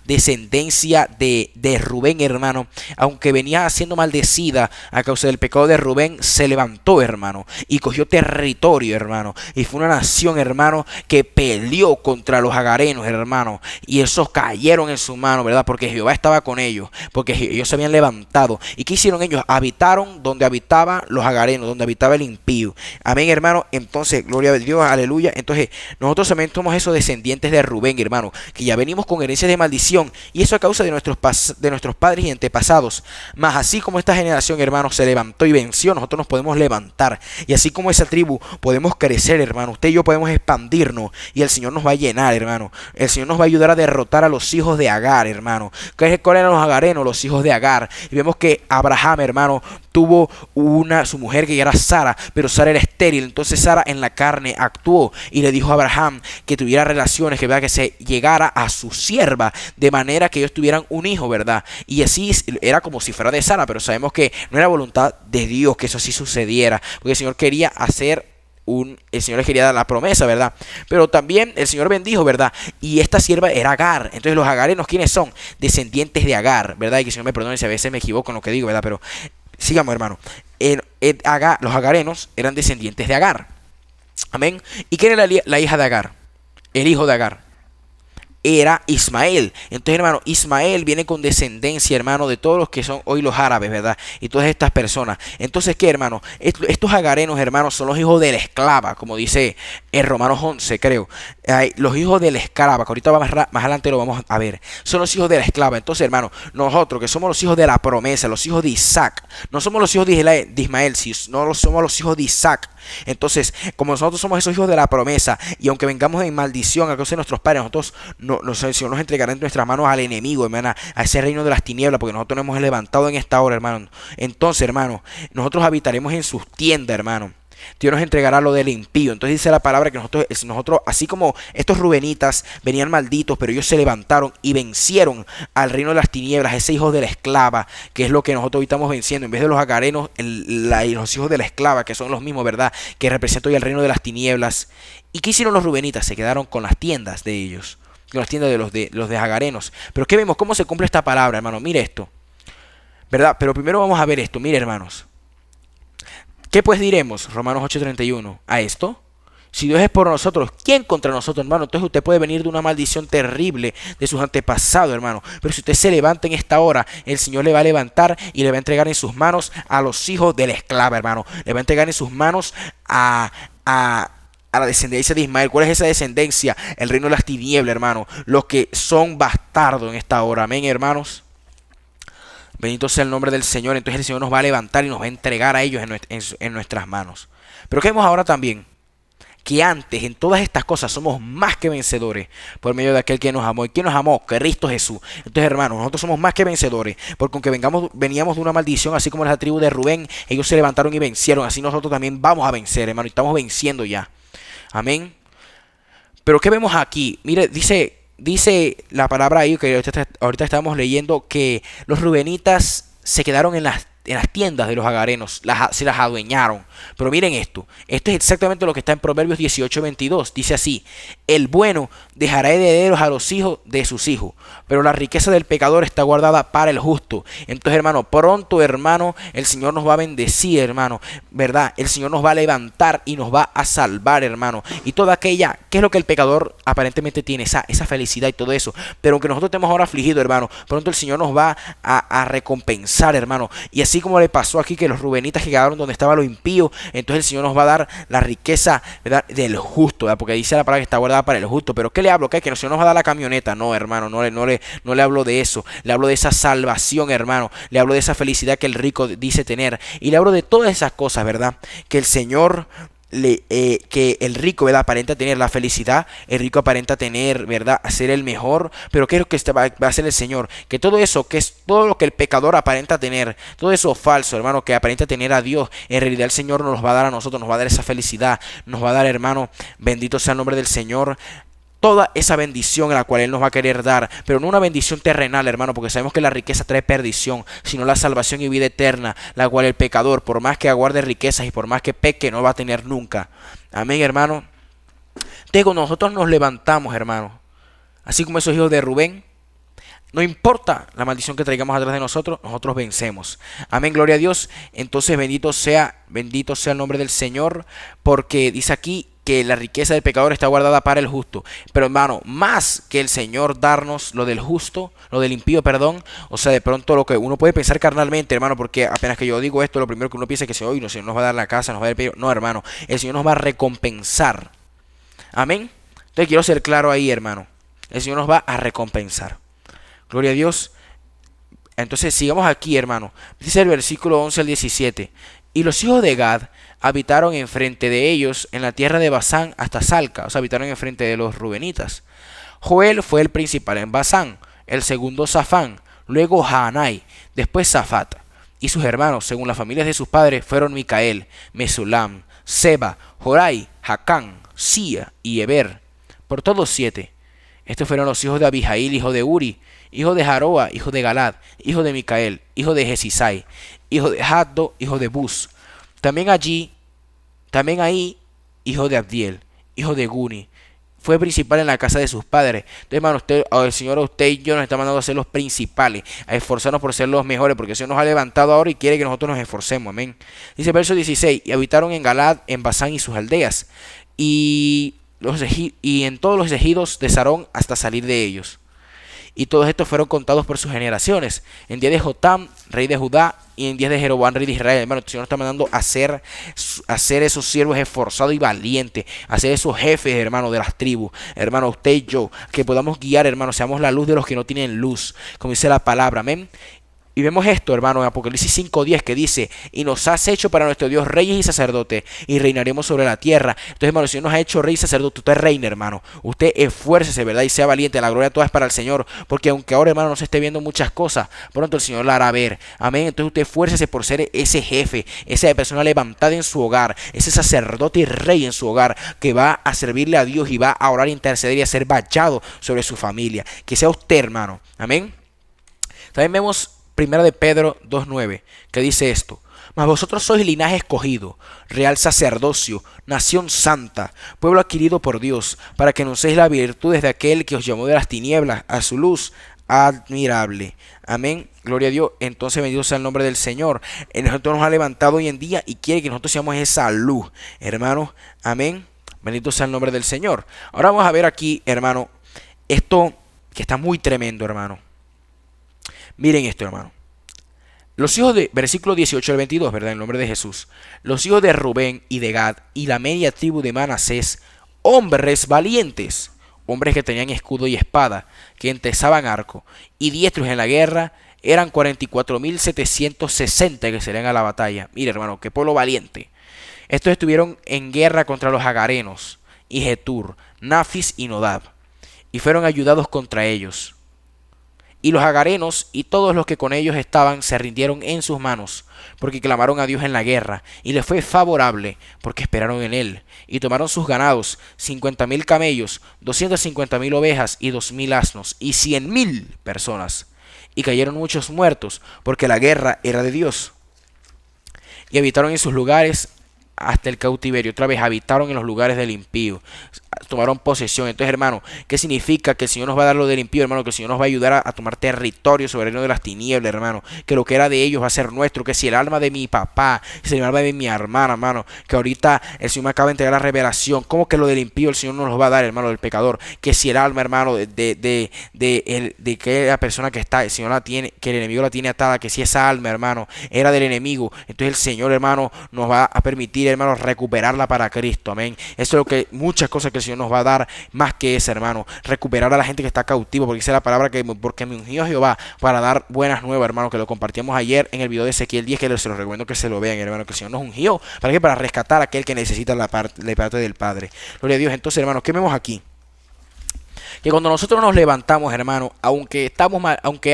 Speaker 1: descendencia de Rubén, hermano, aunque venía siendo maldecida a causa del pecado de Rubén, se levantó, hermano, y cogió territorio, hermano. Y fue una nación, hermano, que peleó contra los agarenos, hermano. Y esos cayeron en su mano, ¿verdad? Porque Jehová estaba con ellos, porque ellos se habían levantado. ¿Y qué hicieron ellos? Habitaron donde habitaban los agarenos, donde habitaba el impío. Amén, hermano. Entonces, gloria a Dios, aleluya. Entonces, nosotros también somos esos descendientes de Rubén, hermano, que ya venimos con herencias de maldición, y eso a causa de nuestros padres y antepasados. Mas así como esta generación, hermano, se levantó y venció, nosotros nos podemos levantar. Y así como esa tribu, podemos crecer, hermano. Usted y yo podemos expandirnos, y el Señor nos va a llenar, hermano. El Señor nos va a ayudar a derrotar a los hijos de Agar, hermano. ¿Cuáles eran los agarenos? Los hijos de Agar. Y vemos que Abraham, hermano, tuvo su mujer que era Sara, pero Sara era estéril. Entonces Sara en la carne actuó y le dijo a Abraham que tuviera relaciones, que se llegara a su sierva, de manera que ellos tuvieran un hijo, ¿verdad? Y así era como si fuera de Sara, pero sabemos que no era voluntad de Dios que eso así sucediera, porque el Señor quería el Señor les quería dar la promesa, ¿verdad? Pero también el Señor bendijo, ¿verdad? Y esta sierva era Agar. Entonces los agarenos, ¿quiénes son? Descendientes de Agar, ¿verdad? Y que el Señor me perdone si a veces me equivoco en lo que digo, ¿verdad? Pero sigamos, hermano. Los agarenos eran descendientes de Agar. Amén. ¿Y quién era la hija de Agar? El hijo de Agar era Ismael. Entonces, hermano, Ismael viene con descendencia, hermano, de todos los que son hoy los árabes, ¿verdad? Y todas estas personas. Entonces, ¿qué, hermano? Estos agarenos, hermanos, son los hijos de la esclava, como dice en Romanos 11, creo. Los hijos de la esclava, que ahorita más adelante lo vamos a ver. Son los hijos de la esclava. Entonces, hermano, nosotros que somos los hijos de la promesa, los hijos de Isaac, no somos los hijos de Ismael, no somos los hijos de Isaac. Entonces, como nosotros somos esos hijos de la promesa, y aunque vengamos en maldición a causa de nuestros padres, nosotros el Señor nos entregará en nuestras manos al enemigo, hermana, a ese reino de las tinieblas, porque nosotros nos hemos levantado en esta hora, hermano. Entonces, hermano, nosotros habitaremos en sus tiendas, hermano. Dios nos entregará lo del impío. Entonces dice la palabra que nosotros, así como estos rubenitas venían malditos, pero ellos se levantaron y vencieron al reino de las tinieblas, ese hijo de la esclava, que es lo que nosotros hoy estamos venciendo. En vez de los agarenos, los hijos de la esclava, que son los mismos, ¿verdad? Que representan hoy el reino de las tinieblas. ¿Y qué hicieron los rubenitas? Se quedaron con las tiendas de ellos, con las tiendas de los de agarenos. Pero ¿qué vemos? ¿Cómo se cumple esta palabra, hermano? Mire esto, ¿verdad? Pero primero vamos a ver esto. Mire, hermanos. ¿Qué pues diremos? Romanos 8:31. ¿A esto? Si Dios es por nosotros, ¿quién contra nosotros, hermano? Entonces usted puede venir de una maldición terrible de sus antepasados, hermano. Pero si usted se levanta en esta hora, el Señor le va a levantar y le va a entregar en sus manos a los hijos de la esclava, hermano. Le va a entregar en sus manos a la descendencia de Ismael. ¿Cuál es esa descendencia? El reino de las tinieblas, hermano. Los que son bastardos en esta hora. Amén, hermanos. Bendito sea el nombre del Señor. Entonces el Señor nos va a levantar y nos va a entregar a ellos en nuestras manos. Pero que vemos ahora también que antes en todas estas cosas somos más que vencedores por medio de aquel que nos amó. ¿Y quién nos amó? Cristo Jesús. Entonces, hermanos, nosotros somos más que vencedores, porque aunque veníamos de una maldición, así como la tribu de Rubén, ellos se levantaron y vencieron. Así nosotros también vamos a vencer, hermano, y estamos venciendo ya. Amén. Pero ¿qué vemos aquí? Mire, dice la palabra ahí, que ahorita estábamos leyendo, que los rubenitas se quedaron en las tiendas de los agarenos, se las adueñaron. Pero miren esto es exactamente lo que está en Proverbios 18:22. Dice así: el bueno dejará herederos a los hijos de sus hijos, pero la riqueza del pecador está guardada para el justo. Entonces, hermano, pronto, hermano, el Señor nos va a bendecir, hermano, ¿verdad? El Señor nos va a levantar y nos va a salvar, hermano. Y toda aquella, ¿qué es lo que el pecador aparentemente tiene? Esa felicidad y todo eso. Pero aunque nosotros estemos ahora afligidos, hermano, pronto el Señor nos va a recompensar, hermano. Y así como le pasó aquí, que los rubenitas que quedaron donde estaba lo impío, entonces el Señor nos va a dar la riqueza, ¿verdad?, del justo, ¿verdad? Porque dice la palabra que está guardada para el justo. Pero ¿qué le hablo? ¿Qué? Que el Señor nos va a dar la camioneta. No, hermano, no le hablo de eso. Le hablo de esa salvación, hermano. Le hablo de esa felicidad que el rico dice tener. Y le hablo de todas esas cosas, ¿verdad?, que el Señor que el rico, ¿verdad?, aparenta tener la felicidad, el rico aparenta tener, ¿verdad?, ser el mejor, pero ¿qué es lo que va a hacer el Señor? Que todo eso, que es todo lo que el pecador aparenta tener, todo eso falso, hermano, que aparenta tener a Dios, en realidad el Señor nos los va a dar a nosotros, nos va a dar esa felicidad, nos va a dar, hermano, bendito sea el nombre del Señor, toda esa bendición en la cual Él nos va a querer dar, pero no una bendición terrenal, hermano, porque sabemos que la riqueza trae perdición, sino la salvación y vida eterna, la cual el pecador, por más que aguarde riquezas y por más que peque, no va a tener nunca. Amén, hermano. Entonces, cuando nosotros nos levantamos, hermano, así como esos hijos de Rubén, no importa la maldición que traigamos atrás de nosotros, nosotros vencemos. Amén, gloria a Dios. Entonces bendito sea el nombre del Señor, porque dice aquí que la riqueza del pecador está guardada para el justo. Pero hermano, más que el Señor darnos lo del justo, lo del impío, perdón, o sea, de pronto lo que uno puede pensar carnalmente, hermano, porque apenas que yo digo esto, lo primero que uno piensa es que el Señor nos va a dar la casa, nos va a dar el pecado. No, hermano, el Señor nos va a recompensar. Amén. Entonces quiero ser claro ahí, hermano. El Señor nos va a recompensar. Gloria a Dios. Entonces sigamos aquí, hermano. Dice el versículo 11 al 17. Y los hijos de Gad habitaron enfrente de ellos en la tierra de Basán hasta Salca. O sea, habitaron enfrente de los rubenitas. Joel fue el principal en Basán. El segundo Safán. Luego Haanai. Después Safat. Y sus hermanos, según las familias de sus padres, fueron Micael, Mesulam, Seba, Jorai, Jacán, Sia y Eber. Por todos 7. Estos fueron los hijos de Abijail, hijo de Uri, hijo de Jaroa, hijo de Galad, hijo de Micael, hijo de Jesisai, hijo de Jaddo, hijo de Bus. También ahí, hijo de Abdiel, hijo de Guni. Fue principal en la casa de sus padres. Entonces, hermano, el Señor a usted y yo nos está mandando a ser los principales, a esforzarnos por ser los mejores, porque el Señor nos ha levantado ahora y quiere que nosotros nos esforcemos. Amén. Dice el verso 16, y habitaron en Galad, en Basán y sus aldeas, y en todos los ejidos de Sarón hasta salir de ellos. Y todos estos fueron contados por sus generaciones. En día de Jotam, rey de Judá, y en días de Jeroboam, rey de Israel. Hermano, el Señor está mandando a hacer esos siervos esforzados y valientes, a ser esos jefes, hermano, de las tribus. Hermano, usted y yo, que podamos guiar, hermano, seamos la luz de los que no tienen luz, como dice la palabra. Amén. Y vemos esto, hermano, en Apocalipsis 5:10, que dice, y nos has hecho para nuestro Dios reyes y sacerdotes, y reinaremos sobre la tierra. Entonces, hermano, el Señor nos ha hecho rey y sacerdote. Usted reina, hermano. Usted esfuércese, ¿verdad? Y sea valiente. La gloria toda es para el Señor. Porque aunque ahora, hermano, no se esté viendo muchas cosas, pronto el Señor la hará ver. Amén. Entonces usted esfuércese por ser ese jefe, esa persona levantada en su hogar, ese sacerdote y rey en su hogar, que va a servirle a Dios y va a orar, interceder y a ser vallado sobre su familia. Que sea usted, hermano. Amén. También vemos Primera de Pedro 2:9, que dice esto: mas vosotros sois linaje escogido, real sacerdocio, nación santa, pueblo adquirido por Dios, para que anunciéis las virtudes de aquel que os llamó de las tinieblas a su luz admirable. Amén. Gloria a Dios. Entonces bendito sea el nombre del Señor. Nosotros nos ha levantado hoy en día y quiere que nosotros seamos esa luz, hermano. Amén. Bendito sea el nombre del Señor. Ahora vamos a ver aquí, hermano, esto que está muy tremendo, hermano. Miren esto, hermano. Los hijos de, versículo 18 al 22, ¿verdad? En el nombre de Jesús. Los hijos de Rubén y de Gad y la media tribu de Manasés, hombres valientes, hombres que tenían escudo y espada, que entesaban arco, y diestros en la guerra, eran 44.760 que salían a la batalla. Mire, hermano, qué pueblo valiente. Estos estuvieron en guerra contra los agarenos, y Getur, Nafis y Nodab, y fueron ayudados contra ellos. Y los agarenos y todos los que con ellos estaban se rindieron en sus manos, porque clamaron a Dios en la guerra, y les fue favorable, porque esperaron en él. Y tomaron sus ganados, 50.000 camellos, 250.000 ovejas y 2.000 asnos, y 100.000 personas. Y cayeron muchos muertos, porque la guerra era de Dios. Y habitaron en sus lugares hasta el cautiverio. Otra vez habitaron en los lugares del impío, tomaron posesión. Entonces, hermano, ¿qué significa? Que el Señor nos va a dar lo del impío, hermano, que el Señor nos va a ayudar a tomar territorio sobre el reino de las tinieblas, hermano, que lo que era de ellos va a ser nuestro, que si el alma de mi papá, si el alma de mi hermana, hermano, que ahorita el Señor me acaba de entregar la revelación, ¿cómo que lo del impío el Señor nos lo va a dar, hermano, del pecador? Que si el alma, hermano, de que la persona que está, el Señor la tiene, que el enemigo la tiene atada, que si esa alma, hermano, era del enemigo, entonces el Señor, hermano, nos va a permitir, hermano, recuperarla para Cristo. Amén. Eso es lo que, muchas cosas que el Señor nos va a dar más que eso, hermano. Recuperar a la gente que está cautivo, porque dice la palabra que porque me ungió Jehová para dar buenas nuevas, hermano, que lo compartíamos ayer en el video de Ezequiel 10, que se los recomiendo que se lo vean, hermano, que el Señor nos ungió. ¿Para qué? Para rescatar a aquel que necesita la parte del Padre. Gloria a Dios. Entonces, hermano, ¿qué vemos aquí? Que cuando nosotros nos levantamos, hermano, aunque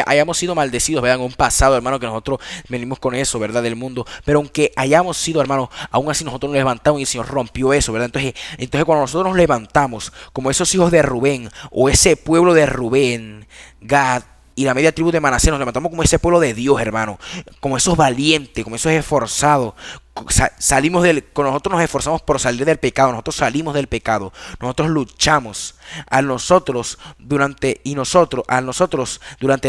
Speaker 1: hayamos sido maldecidos, ¿verdad? En un pasado, hermano, que nosotros venimos con eso, ¿verdad? Del mundo, pero aunque hayamos sido, hermano, aún así nosotros nos levantamos y el Señor rompió eso, ¿verdad? Entonces cuando nosotros nos levantamos, como esos hijos de Rubén, o ese pueblo de Rubén, Gad y la media tribu de Manasés, nos levantamos como ese pueblo de Dios, hermano, como esos valientes, como esos esforzados. Con nosotros nos esforzamos por salir del pecado, nosotros salimos del pecado, nosotros luchamos a nosotros durante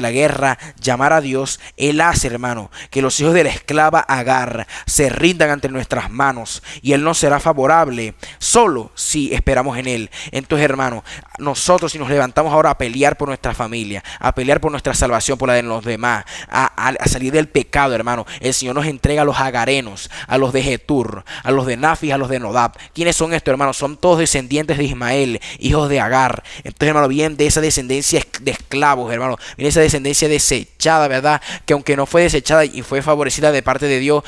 Speaker 1: la guerra llamar a Dios. Él hace, hermano, que los hijos de la esclava Agar se rindan ante nuestras manos, y Él nos será favorable solo si esperamos en Él. Entonces, hermano, nosotros si nos levantamos ahora a pelear por nuestra familia, a pelear por nuestra salvación, por la de los demás, a salir del pecado, hermano, el Señor nos entrega a los agarenos, a los de Getur, a los de Nafis, a los de Nodab. ¿Quiénes son estos, hermanos? Son todos descendientes de Ismael, hijos de Agar. Entonces, hermano, vienen de esa descendencia de esclavos, hermano. Viene esa descendencia desechada, ¿verdad? Que aunque no fue desechada y fue favorecida de parte de Dios,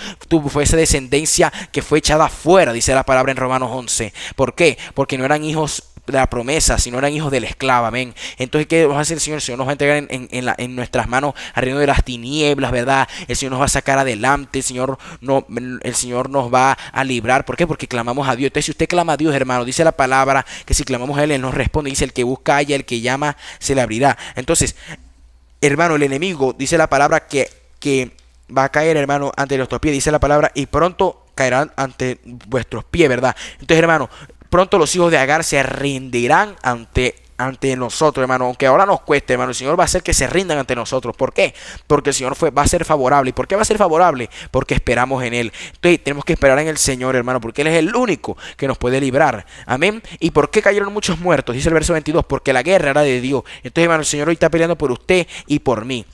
Speaker 1: fue esa descendencia que fue echada fuera, dice la palabra en Romanos 11. ¿Por qué? Porque no eran hijos de la promesa, sino eran hijos del esclavo, amén. Entonces, ¿qué va a hacer el Señor? El Señor nos va a entregar en nuestras manos al reino de las tinieblas, ¿verdad? El Señor nos va a sacar adelante, el Señor nos va a librar. ¿Por qué? Porque clamamos a Dios. Entonces, si usted clama a Dios, hermano, dice la palabra que si clamamos a Él, Él nos responde. Dice: el que busca halla, el que llama se le abrirá. Entonces, hermano, el enemigo, dice la palabra que va a caer, hermano, ante nuestros pies. Dice la palabra: y pronto caerán ante vuestros pies, ¿verdad? Entonces, hermano, pronto los hijos de Agar se rendirán ante nosotros, hermano. Aunque ahora nos cueste, hermano, el Señor va a hacer que se rindan ante nosotros. ¿Por qué? Porque el Señor va a ser favorable. ¿Y por qué va a ser favorable? Porque esperamos en Él. Entonces tenemos que esperar en el Señor, hermano, porque Él es el único que nos puede librar. Amén. ¿Y por qué cayeron muchos muertos? Dice el verso 22, porque la guerra era de Dios. Entonces, hermano, el Señor hoy está peleando por usted y por mí.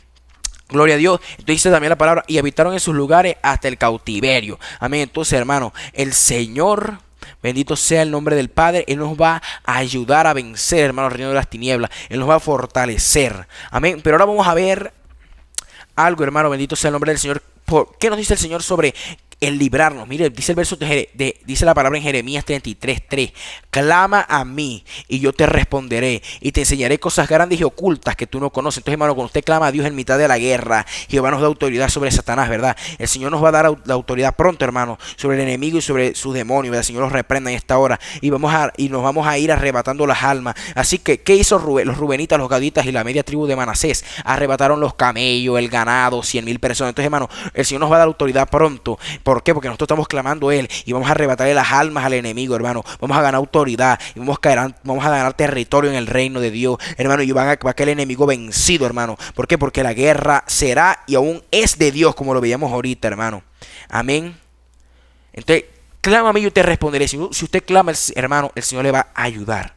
Speaker 1: Gloria a Dios. Entonces dice también la palabra: y habitaron en sus lugares hasta el cautiverio. Amén. Entonces, hermano, el Señor, bendito sea el nombre del Padre, Él nos va a ayudar a vencer, hermano, el reino de las tinieblas. Él nos va a fortalecer. Amén. Pero ahora vamos a ver algo, hermano, bendito sea el nombre del Señor. ¿Qué nos dice el Señor sobre el librarnos? Mire, dice el verso dice la palabra en Jeremías 33:3: clama a mí y yo te responderé y te enseñaré cosas grandes y ocultas que tú no conoces. Entonces, hermano, cuando usted clama a Dios en mitad de la guerra, Jehová nos da autoridad sobre Satanás, ¿verdad? El Señor nos va a dar la autoridad pronto, hermano, sobre el enemigo y sobre sus demonios, ¿verdad? El Señor los reprenda en esta hora y nos vamos a ir arrebatando las almas. Así que, ¿qué hizo los rubenitas, los gaditas y la media tribu de Manasés? Arrebataron los camellos, el ganado, 100,000 personas. Entonces, hermano, el Señor nos va a dar autoridad pronto. ¿Por qué? Porque nosotros estamos clamando a Él y vamos a arrebatarle las almas al enemigo, hermano. Vamos a ganar autoridad y vamos a ganar territorio en el reino de Dios, hermano. Y va a quedar el enemigo vencido, hermano. ¿Por qué? Porque la guerra será y aún es de Dios, como lo veíamos ahorita, hermano. Amén. Entonces, clama a mí y yo te responderé. Si usted clama, hermano, el Señor le va a ayudar.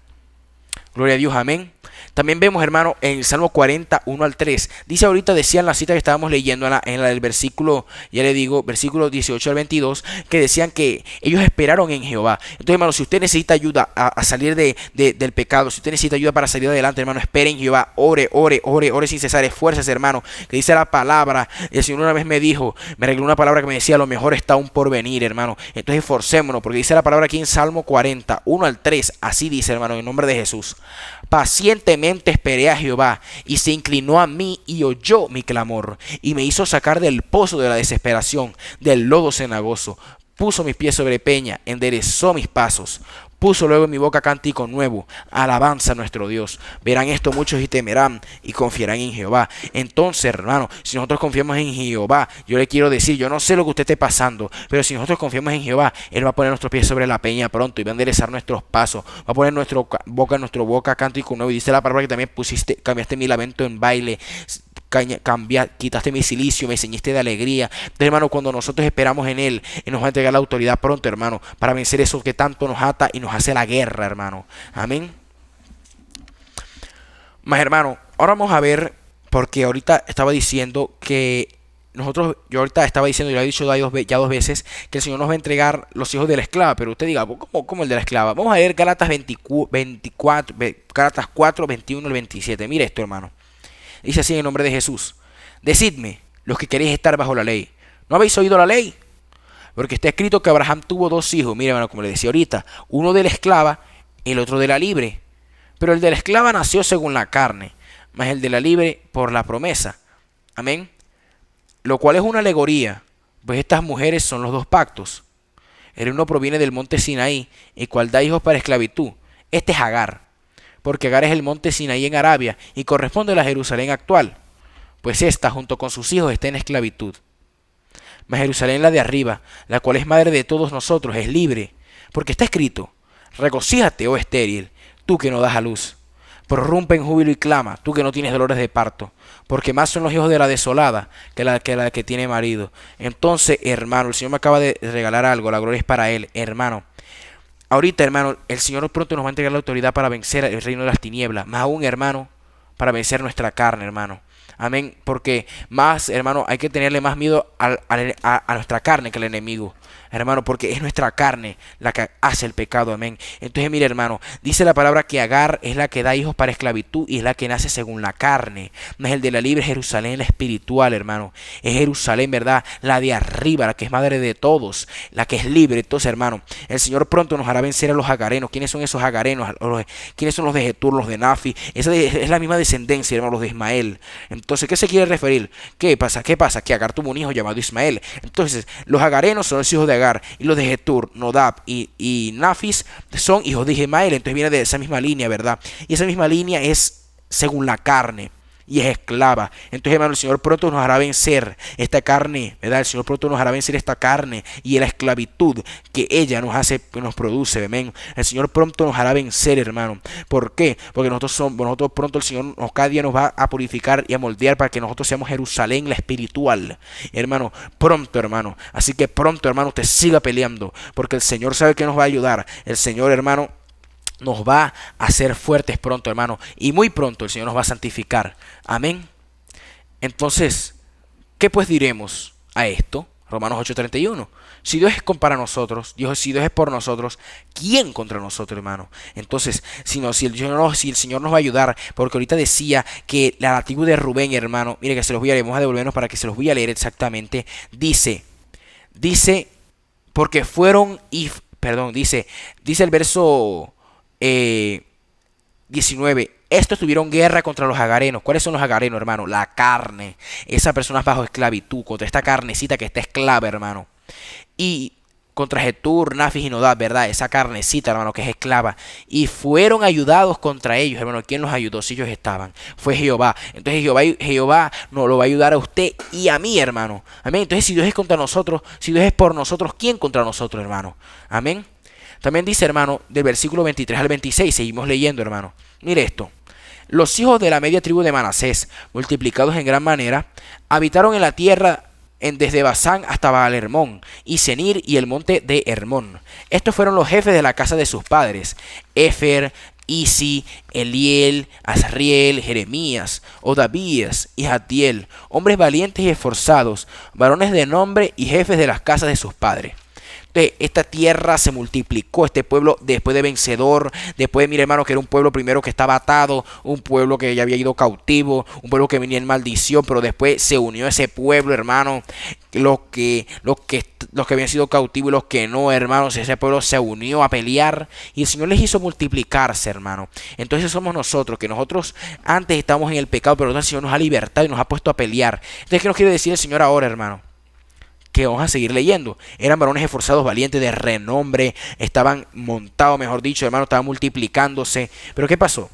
Speaker 1: Gloria a Dios, amén. También vemos, hermano, en el Salmo 40, 1 al 3. Dice ahorita, decían la cita que estábamos leyendo en la del versículo, ya le digo, versículo 18 al 22, que decían que ellos esperaron en Jehová. Entonces, hermano, si usted necesita ayuda a salir del pecado, si usted necesita ayuda para salir adelante, hermano, espere en Jehová, ore sin cesar, esfuércese, hermano, que dice la palabra. El Señor una vez me regaló una palabra que me decía: lo mejor está aún por venir, hermano. Entonces esforcémonos, porque dice la palabra aquí en Salmo 40, 1 al 3, así dice, hermano, en nombre de Jesús: pacientemente esperé a Jehová, y se inclinó a mí y oyó mi clamor, y me hizo sacar del pozo de la desesperación, del lodo cenagoso. Puso mis pies sobre peña, enderezó mis pasos. Puso luego en mi boca cántico nuevo, alabanza a nuestro Dios. Verán esto muchos y temerán y confiarán en Jehová. Entonces, hermano, si nosotros confiamos en Jehová, yo le quiero decir, yo no sé lo que usted esté pasando, pero si nosotros confiamos en Jehová, Él va a poner nuestros pies sobre la peña pronto y va a enderezar nuestros pasos. Va a poner nuestra boca cántico nuevo. Y dice la palabra que también cambiaste mi lamento en baile. Quitaste mi cilicio, me ceñiste de alegría. Entonces, hermano, cuando nosotros esperamos en Él, Él nos va a entregar la autoridad pronto, hermano, para vencer eso que tanto nos ata y nos hace la guerra, hermano. Amén. Más, hermano, ahora vamos a ver, porque ahorita estaba diciendo que yo ahorita estaba diciendo, y lo he dicho ya dos veces, que el Señor nos va a entregar los hijos de la esclava, pero usted diga, ¿cómo el de la esclava? Vamos a leer Gálatas 24, Gálatas 4, 21 al 27. Mire esto, hermano. Dice así en el nombre de Jesús: Decidme, los que queréis estar bajo la ley, ¿no habéis oído la ley? Porque está escrito que Abraham tuvo dos hijos, mire, hermano, como le decía ahorita, uno de la esclava, el otro de la libre. Pero el de la esclava nació según la carne, mas el de la libre por la promesa. Amén. Lo cual es una alegoría, pues estas mujeres son los dos pactos. El uno proviene del monte Sinaí, el cual da hijos para esclavitud. Este es Agar, porque Agar es el monte Sinaí en Arabia y corresponde a la Jerusalén actual, pues ésta junto con sus hijos está en esclavitud. Mas Jerusalén, la de arriba, la cual es madre de todos nosotros, es libre, porque está escrito: regocíjate, oh estéril, tú que no das a luz. Prorrumpe en júbilo y clama, tú que no tienes dolores de parto, porque más son los hijos de la desolada que la que tiene marido. Entonces, hermano, el Señor me acaba de regalar algo, la gloria es para Él, hermano. Ahorita, hermano, el Señor pronto nos va a entregar la autoridad para vencer el reino de las tinieblas, más aún, hermano, para vencer nuestra carne, hermano. Amén, porque más, hermano, hay que tenerle más miedo a nuestra carne que al enemigo, hermano, porque es nuestra carne la que hace el pecado, amén. Entonces, mire, hermano, dice la palabra que Agar es la que da hijos para esclavitud y es la que nace según la carne. No es el de la libre Jerusalén, la espiritual, hermano. Es Jerusalén, ¿verdad? La de arriba, la que es madre de todos, la que es libre. Entonces, hermano, el Señor pronto nos hará vencer a los agarenos. ¿Quiénes son esos agarenos? ¿Quiénes son los de Getur, los de Nafi? Esa es la misma descendencia, hermano, los de Ismael. Entonces, ¿qué se quiere referir? ¿Qué pasa? Que Agar tuvo un hijo llamado Ismael. Entonces, los agarenos son los hijos de Agar, y los de Getur, Nodab y Nafis son hijos de Ismael. Entonces viene de esa misma línea, ¿verdad? Y esa misma línea es según la carne y es esclava. Entonces, hermano, el Señor pronto nos hará vencer esta carne, ¿verdad? El Señor pronto nos hará vencer esta carne y la esclavitud que ella nos hace, nos produce, amén. El Señor pronto nos hará vencer, hermano. ¿Por qué? Porque nosotros pronto el Señor cada día nos va a purificar y a moldear para que nosotros seamos Jerusalén, la espiritual, hermano, pronto, hermano. Así que pronto, hermano, usted siga peleando, porque el Señor sabe que nos va a ayudar. El Señor, hermano, nos va a hacer fuertes pronto, hermano, y muy pronto el Señor nos va a santificar. Amén. Entonces, ¿qué pues diremos a esto? Romanos 8:31. Si Dios es para nosotros, si Dios es por nosotros, ¿quién contra nosotros, hermano? Entonces, si el Señor nos va a ayudar, porque ahorita decía que la tribu de Rubén, hermano, mire que se los voy a leer, vamos a devolvernos para que se los voy a leer exactamente. Dice, porque fueron dice el verso 19. Estos tuvieron guerra contra los agarenos. ¿Cuáles son los agarenos, hermano? La carne. Esas personas bajo esclavitud, contra esta carnecita que está esclava, hermano. Y contra Getur, Nafis y Nodab, ¿verdad? Esa carnecita, hermano, que es esclava. Y fueron ayudados contra ellos, hermano. ¿Quién los ayudó? Si ellos estaban. Fue Jehová. Entonces Jehová nos lo va a ayudar a usted y a mí, hermano. Amén. Entonces, si Dios es contra nosotros, si Dios es por nosotros, ¿quién contra nosotros, hermano? Amén. También dice, hermano, del versículo 23 al 26, seguimos leyendo, hermano. Mire esto. Los hijos de la media tribu de Manasés, multiplicados en gran manera, habitaron en la tierra desde Basán hasta Baal-Hermón, y Senir y el monte de Hermón. Estos fueron los jefes de la casa de sus padres: Efer, Isi, Eliel, Azriel, Jeremías, Odabías y Jatiel, hombres valientes y esforzados, varones de nombre y jefes de las casas de sus padres. Esta tierra se multiplicó, este pueblo después de vencedor, después, mire, hermano, que era un pueblo primero que estaba atado, un pueblo que ya había ido cautivo, un pueblo que venía en maldición, pero después se unió ese pueblo, hermano, los que habían sido cautivos y los que no, hermanos. Ese pueblo se unió a pelear y el Señor les hizo multiplicarse, hermano. Entonces somos nosotros, que nosotros antes estábamos en el pecado, pero el Señor nos ha libertado y nos ha puesto a pelear. Entonces, ¿qué nos quiere decir el Señor ahora, hermano? Que vamos a seguir leyendo. Eran varones esforzados, valientes, de renombre, estaban montados, mejor dicho, hermano, estaban multiplicándose. Pero ¿qué pasó?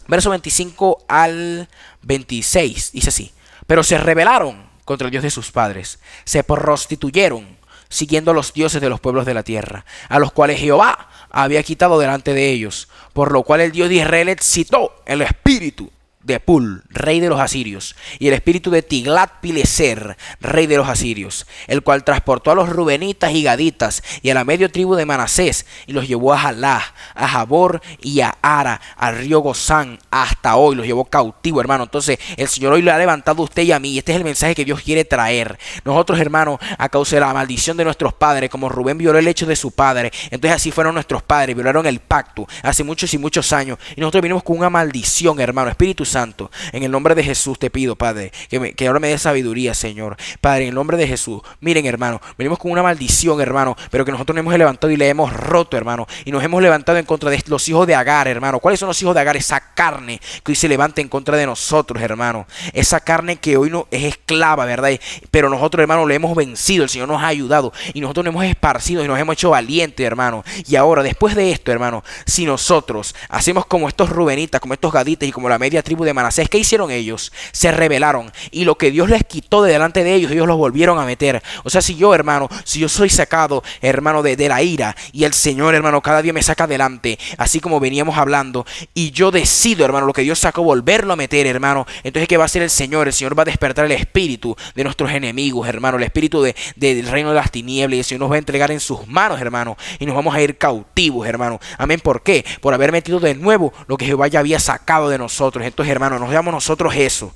Speaker 1: Verso 25 al 26 dice así: pero se rebelaron contra el Dios de sus padres, se prostituyeron, siguiendo a los dioses de los pueblos de la tierra, a los cuales Jehová había quitado delante de ellos, por lo cual el Dios de Israel excitó el espíritu de Pul, rey de los asirios, y el espíritu de Tiglat-Pileser, rey de los asirios, el cual transportó a los rubenitas y gaditas y a la medio tribu de Manasés y los llevó a Jalá, a Jabor y a Ara, al río Gozán, hasta hoy los llevó cautivo, hermano. Entonces el Señor hoy le ha levantado a usted y a mí, y este es el mensaje que Dios quiere traer. Nosotros, hermano, a causa de la maldición de nuestros padres, como Rubén violó el hecho de su padre, entonces así fueron nuestros padres, violaron el pacto hace muchos y muchos años, y nosotros vinimos con una maldición, hermano. Espíritu Santo, en el nombre de Jesús te pido, Padre, que ahora me dé sabiduría, Señor. Padre, en el nombre de Jesús, miren, hermano, venimos con una maldición, hermano, pero que nosotros nos hemos levantado y le hemos roto, hermano, y nos hemos levantado en contra de los hijos de Agar, hermano. ¿Cuáles son los hijos de Agar? Esa carne que hoy se levanta en contra de nosotros, hermano. Esa carne que hoy no es esclava, ¿verdad? Pero nosotros, hermano, le hemos vencido. El Señor nos ha ayudado y nosotros nos hemos esparcido y nos hemos hecho valientes, hermano. Y ahora, después de esto, hermano, si nosotros hacemos como estos rubenitas, como estos gaditas y como la media tribu de Manasés, ¿qué hicieron ellos? Se rebelaron, y lo que Dios les quitó de delante de ellos, ellos los volvieron a meter. O sea, si yo, hermano, si yo soy sacado, hermano, de la ira, y el Señor, hermano, cada día me saca adelante, así como veníamos hablando, y yo decido, hermano, lo que Dios sacó, volverlo a meter, hermano, entonces ¿qué va a hacer el Señor? El Señor va a despertar el espíritu de nuestros enemigos, hermano, el espíritu del reino de las tinieblas, y el Señor nos va a entregar en sus manos, hermano, y nos vamos a ir cautivos, hermano. Amén. ¿Por qué? Por haber metido de nuevo lo que Jehová ya había sacado de nosotros. Entonces, hermano, nos damos nosotros eso.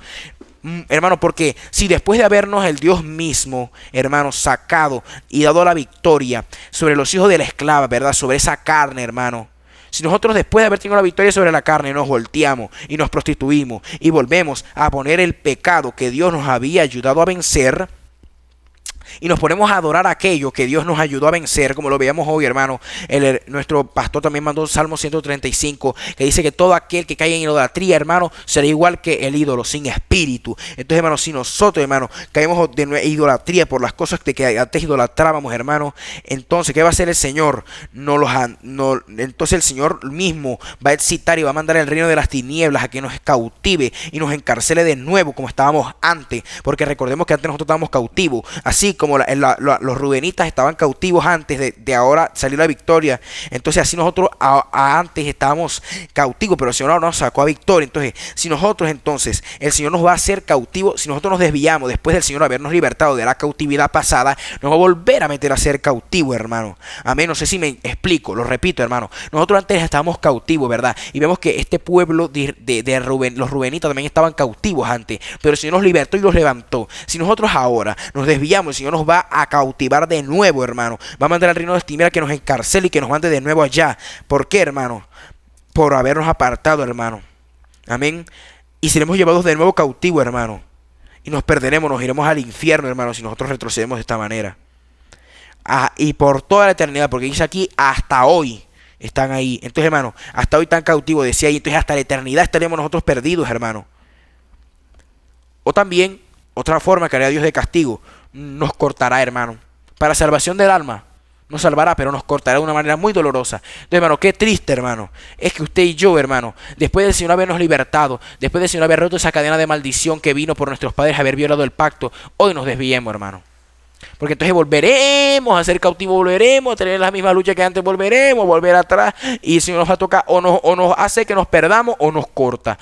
Speaker 1: Hermano, porque si después de habernos el Dios mismo, hermano, sacado y dado la victoria sobre los hijos de la esclava, ¿verdad? Sobre esa carne, hermano. Si nosotros después de haber tenido la victoria sobre la carne nos volteamos y nos prostituimos y volvemos a poner el pecado que Dios nos había ayudado a vencer, y nos ponemos a adorar aquello que Dios nos ayudó a vencer, como lo veíamos hoy, hermano. Nuestro pastor también mandó Salmo 135, que dice que todo aquel que caiga en idolatría, hermano, será igual que el ídolo, sin espíritu. Entonces, hermano, si nosotros, hermano, caemos de idolatría por las cosas que antes idolatrábamos, hermano, entonces, ¿qué va a hacer el Señor? Entonces el Señor mismo va a excitar y va a mandar el reino de las tinieblas a que nos cautive y nos encarcele de nuevo como estábamos antes, porque recordemos que antes nosotros estábamos cautivos, así como los rubenitas estaban cautivos antes de ahora salir la victoria. Entonces así nosotros antes estábamos cautivos, pero el Señor ahora nos sacó a victoria. Entonces si nosotros, entonces el Señor nos va a hacer cautivos, si nosotros nos desviamos después del Señor habernos libertado de la cautividad pasada, nos va a volver a meter a ser cautivos, hermano. Amén. No sé si me explico, lo repito, hermano. Nosotros antes estábamos cautivos, ¿verdad? Y vemos que este pueblo de Rubén, los rubenitas también estaban cautivos antes, pero el Señor nos libertó y los levantó. Si nosotros ahora nos desviamos, el Señor nos va a cautivar de nuevo, hermano. Va a mandar al reino de las tinieblas que nos encarcele y que nos mande de nuevo allá. ¿Por qué, hermano? Por habernos apartado, hermano. Amén. Y seremos llevados de nuevo cautivos, hermano. Y nos perderemos, nos iremos al infierno, hermano, si nosotros retrocedemos de esta manera. Y por toda la eternidad, porque dice aquí, hasta hoy están ahí. Entonces, hermano, hasta hoy están cautivos, decía ahí. Entonces, hasta la eternidad estaremos nosotros perdidos, hermano. O también, otra forma que haría Dios de castigo, nos cortará, hermano. Para salvación del alma, nos salvará, pero nos cortará de una manera muy dolorosa. Entonces, hermano, qué triste, hermano, es que usted y yo, hermano, después del Señor habernos libertado, después del Señor haber roto esa cadena de maldición que vino por nuestros padres, haber violado el pacto, hoy nos desviemos, hermano. Porque entonces volveremos a ser cautivos, volveremos a tener la misma lucha que antes, volveremos a volver atrás, y el Señor nos va a tocar, o nos hace que nos perdamos, o nos corta,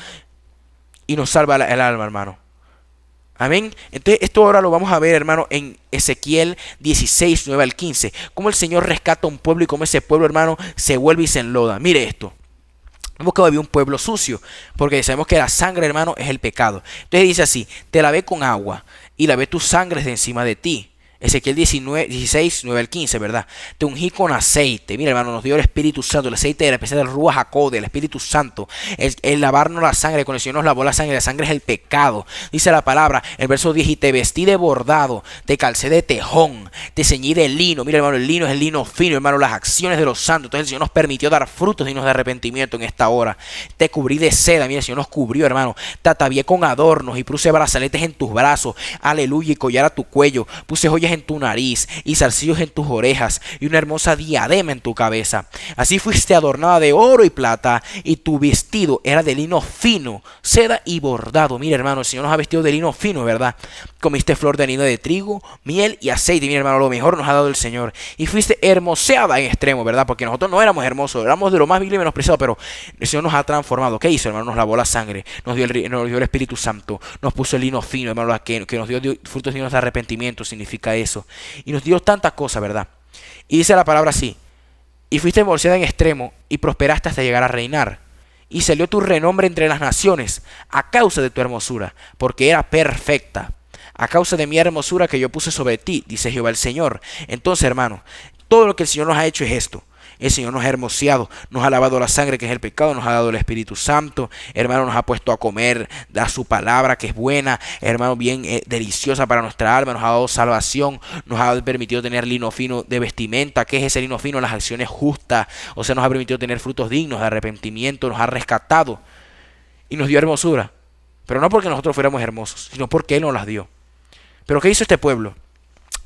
Speaker 1: y nos salva el alma, hermano. Amén. Entonces esto ahora lo vamos a ver, hermano, en Ezequiel 16, 9 al 15. Cómo el Señor rescata a un pueblo y cómo ese pueblo, hermano, se vuelve y se enloda. Mire esto. Vemos que había un pueblo sucio, porque sabemos que la sangre, hermano, es el pecado. Entonces dice así: te lavé con agua y lavé tus sangres de encima de ti. Ezequiel 16, 9 al 15, ¿verdad? Te ungí con aceite. Mira, hermano, nos dio el Espíritu Santo, el aceite de la especie del Ruach HaKodesh, el Espíritu Santo. El lavarnos la sangre, con el Señor nos lavó la sangre es el pecado. Dice la palabra, el verso 10, y te vestí de bordado, te calcé de tejón, te ceñí de lino. Mira, hermano, el lino es el lino fino, hermano, las acciones de los santos. Entonces el Señor nos permitió dar frutos dignos de arrepentimiento en esta hora. Te cubrí de seda, mira, el Señor nos cubrió, hermano. Te atavié con adornos y puse brazaletes en tus brazos, aleluya, y collar a tu cuello. Puse joyas en tu nariz y zarcillos en tus orejas y una hermosa diadema en tu cabeza. Así fuiste adornada de oro y plata, y tu vestido era de lino fino, seda y bordado. Mira, hermano, el Señor nos ha vestido de lino fino, ¿verdad? Comiste flor de harina de trigo, miel y aceite. Mira, hermano, lo mejor nos ha dado el Señor. Y fuiste hermoseada en extremo, ¿verdad? Porque nosotros no éramos hermosos, éramos de lo más vil y menospreciado, pero el Señor nos ha transformado. ¿Qué hizo, hermano? Nos lavó la sangre, nos dio el Espíritu Santo, nos puso el lino fino, hermano, que nos dio frutos dignos de arrepentimiento, significa eso. Y nos dio tantas cosas, ¿verdad? Y dice la palabra así: y fuiste hermoseada en extremo y prosperaste hasta llegar a reinar. Y salió tu renombre entre las naciones a causa de tu hermosura, porque era perfecta. A causa de mi hermosura que yo puse sobre ti, dice Jehová el Señor. Entonces, hermano, todo lo que el Señor nos ha hecho es esto. El Señor nos ha hermoseado, nos ha lavado la sangre que es el pecado, nos ha dado el Espíritu Santo, hermano, nos ha puesto a comer, da su palabra que es buena, hermano, bien deliciosa para nuestra alma, nos ha dado salvación, nos ha permitido tener lino fino de vestimenta. ¿Qué es ese lino fino? Las acciones justas, o sea, nos ha permitido tener frutos dignos de arrepentimiento, nos ha rescatado y nos dio hermosura, pero no porque nosotros fuéramos hermosos, sino porque Él nos las dio. Pero ¿qué hizo este pueblo?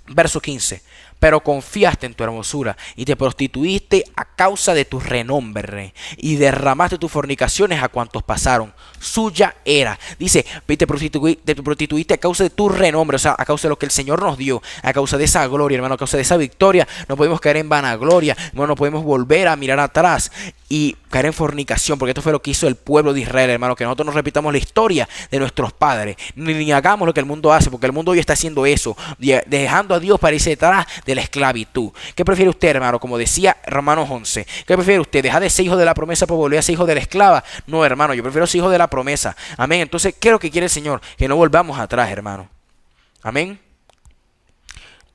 Speaker 1: Verso 15: pero confiaste en tu hermosura y te prostituiste a causa de tu renombre y derramaste tus fornicaciones a cuantos pasaron. Suya era. Dice, te prostituiste a causa de tu renombre, o sea, a causa de lo que el Señor nos dio, a causa de esa gloria, hermano, a causa de esa victoria. No podemos caer en vanagloria, no podemos volver a mirar atrás y caer en fornicación, porque esto fue lo que hizo el pueblo de Israel, hermano, que nosotros no repitamos la historia de nuestros padres, ni hagamos lo que el mundo hace, porque el mundo hoy está haciendo eso, dejando a Dios para irse detrás de la esclavitud. ¿Qué prefiere usted, hermano? Como decía Romanos 11, ¿qué prefiere usted? ¿Dejar de ser hijo de la promesa por volver a ser hijo de la esclava? No, hermano, yo prefiero ser hijo de la promesa. Amén. Entonces, ¿qué es lo que quiere el Señor? Que no volvamos atrás, hermano. Amén.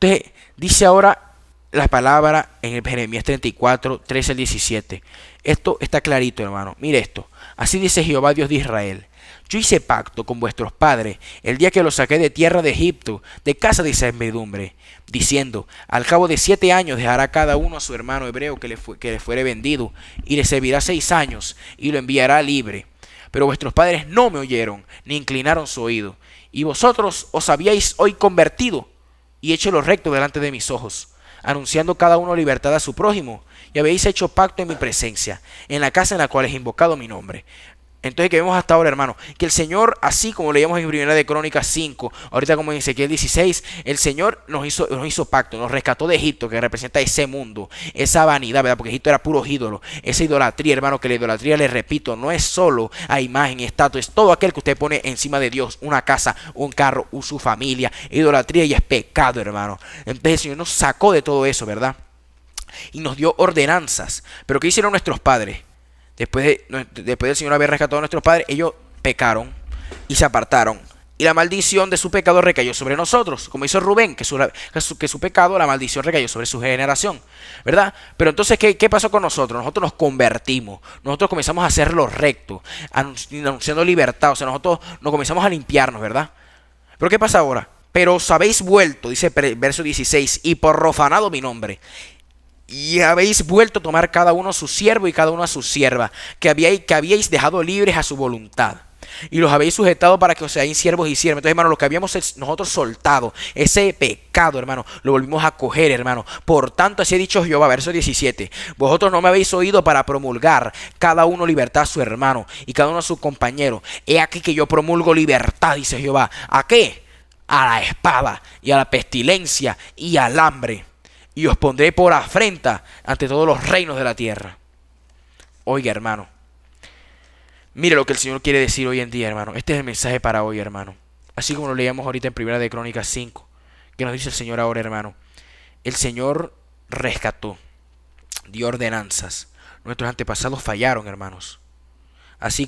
Speaker 1: Entonces, dice ahora la palabra en el Jeremías 34, 13 al 17. Esto está clarito, hermano. Mire esto. Así dice Jehová, Dios de Israel: yo hice pacto con vuestros padres el día que los saqué de tierra de Egipto, de casa de servidumbre, diciendo: al cabo de 7 años dejará cada uno a su hermano hebreo que le fuere vendido, y le servirá 6 años, y lo enviará libre. Pero vuestros padres no me oyeron, ni inclinaron su oído. Y vosotros os habíais hoy convertido, y hecho lo recto delante de mis ojos, anunciando cada uno libertad a su prójimo, y habéis hecho pacto en mi presencia, en la casa en la cual he invocado mi nombre. Entonces, que vemos hasta ahora, hermano, que el Señor, así como leíamos en Primera de Crónicas 5, ahorita como en Ezequiel 16, el Señor nos hizo pacto, nos rescató de Egipto, que representa ese mundo, esa vanidad, ¿verdad? Porque Egipto era puro ídolo, esa idolatría, hermano, que la idolatría, les repito, no es solo a imagen y estatua, es todo aquel que usted pone encima de Dios, una casa, un carro, su familia, idolatría, y es pecado, hermano. Entonces el Señor nos sacó de todo eso, ¿verdad? Y nos dio ordenanzas. Pero ¿qué hicieron nuestros padres? Después del Señor haber rescatado a nuestros padres, ellos pecaron y se apartaron. Y la maldición de su pecado recayó sobre nosotros, como hizo Rubén, que su pecado, la maldición recayó sobre su generación, ¿verdad? Pero entonces, ¿qué pasó con nosotros? Nosotros nos convertimos, nosotros comenzamos a hacer lo recto, anunciando libertad, o sea, nosotros nos comenzamos a limpiarnos, ¿verdad? Pero ¿qué pasa ahora? Pero os habéis vuelto, dice verso 16, y por profanado mi nombre. Y habéis vuelto a tomar cada uno a su siervo y cada uno a su sierva, que habíais dejado libres a su voluntad. Y los habéis sujetado para que os seáis siervos y siervas. Entonces, hermano, lo que habíamos nosotros soltado, ese pecado, hermano, lo volvimos a coger, hermano. Por tanto, así ha dicho Jehová, verso 17: vosotros no me habéis oído para promulgar cada uno libertad a su hermano y cada uno a su compañero. He aquí que yo promulgo libertad, dice Jehová. ¿A qué? A la espada y a la pestilencia y al hambre. Y os pondré por afrenta ante todos los reinos de la tierra. Oiga, hermano, mire lo que el Señor quiere decir hoy en día, hermano. Este es el mensaje para hoy, hermano. Así como lo leíamos ahorita en Primera de Crónicas 5, que nos dice el Señor ahora, hermano. El Señor rescató, dio ordenanzas. Nuestros antepasados fallaron, hermanos. Así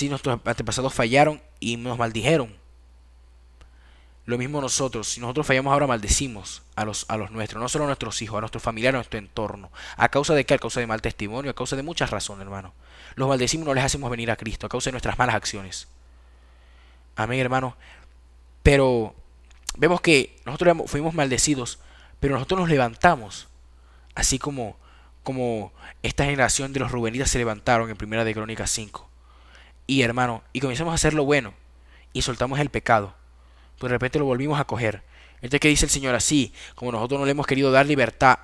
Speaker 1: nuestros antepasados fallaron y nos maldijeron. Lo mismo nosotros, si nosotros fallamos ahora, maldecimos a los nuestros, no solo a nuestros hijos, a nuestros familiares, a nuestro entorno. ¿A causa de qué? A causa de mal testimonio, a causa de muchas razones, hermano. Los maldecimos y no les hacemos venir a Cristo, a causa de nuestras malas acciones. Amén, hermano. Pero vemos que nosotros fuimos maldecidos, pero nosotros nos levantamos, así como esta generación de los Rubenitas se levantaron en Primera de Crónicas 5. Y, hermano, y comenzamos a hacer lo bueno y soltamos el pecado. Pues de repente lo volvimos a coger. Entonces, ¿qué dice el Señor? Así, como nosotros no le hemos querido dar libertad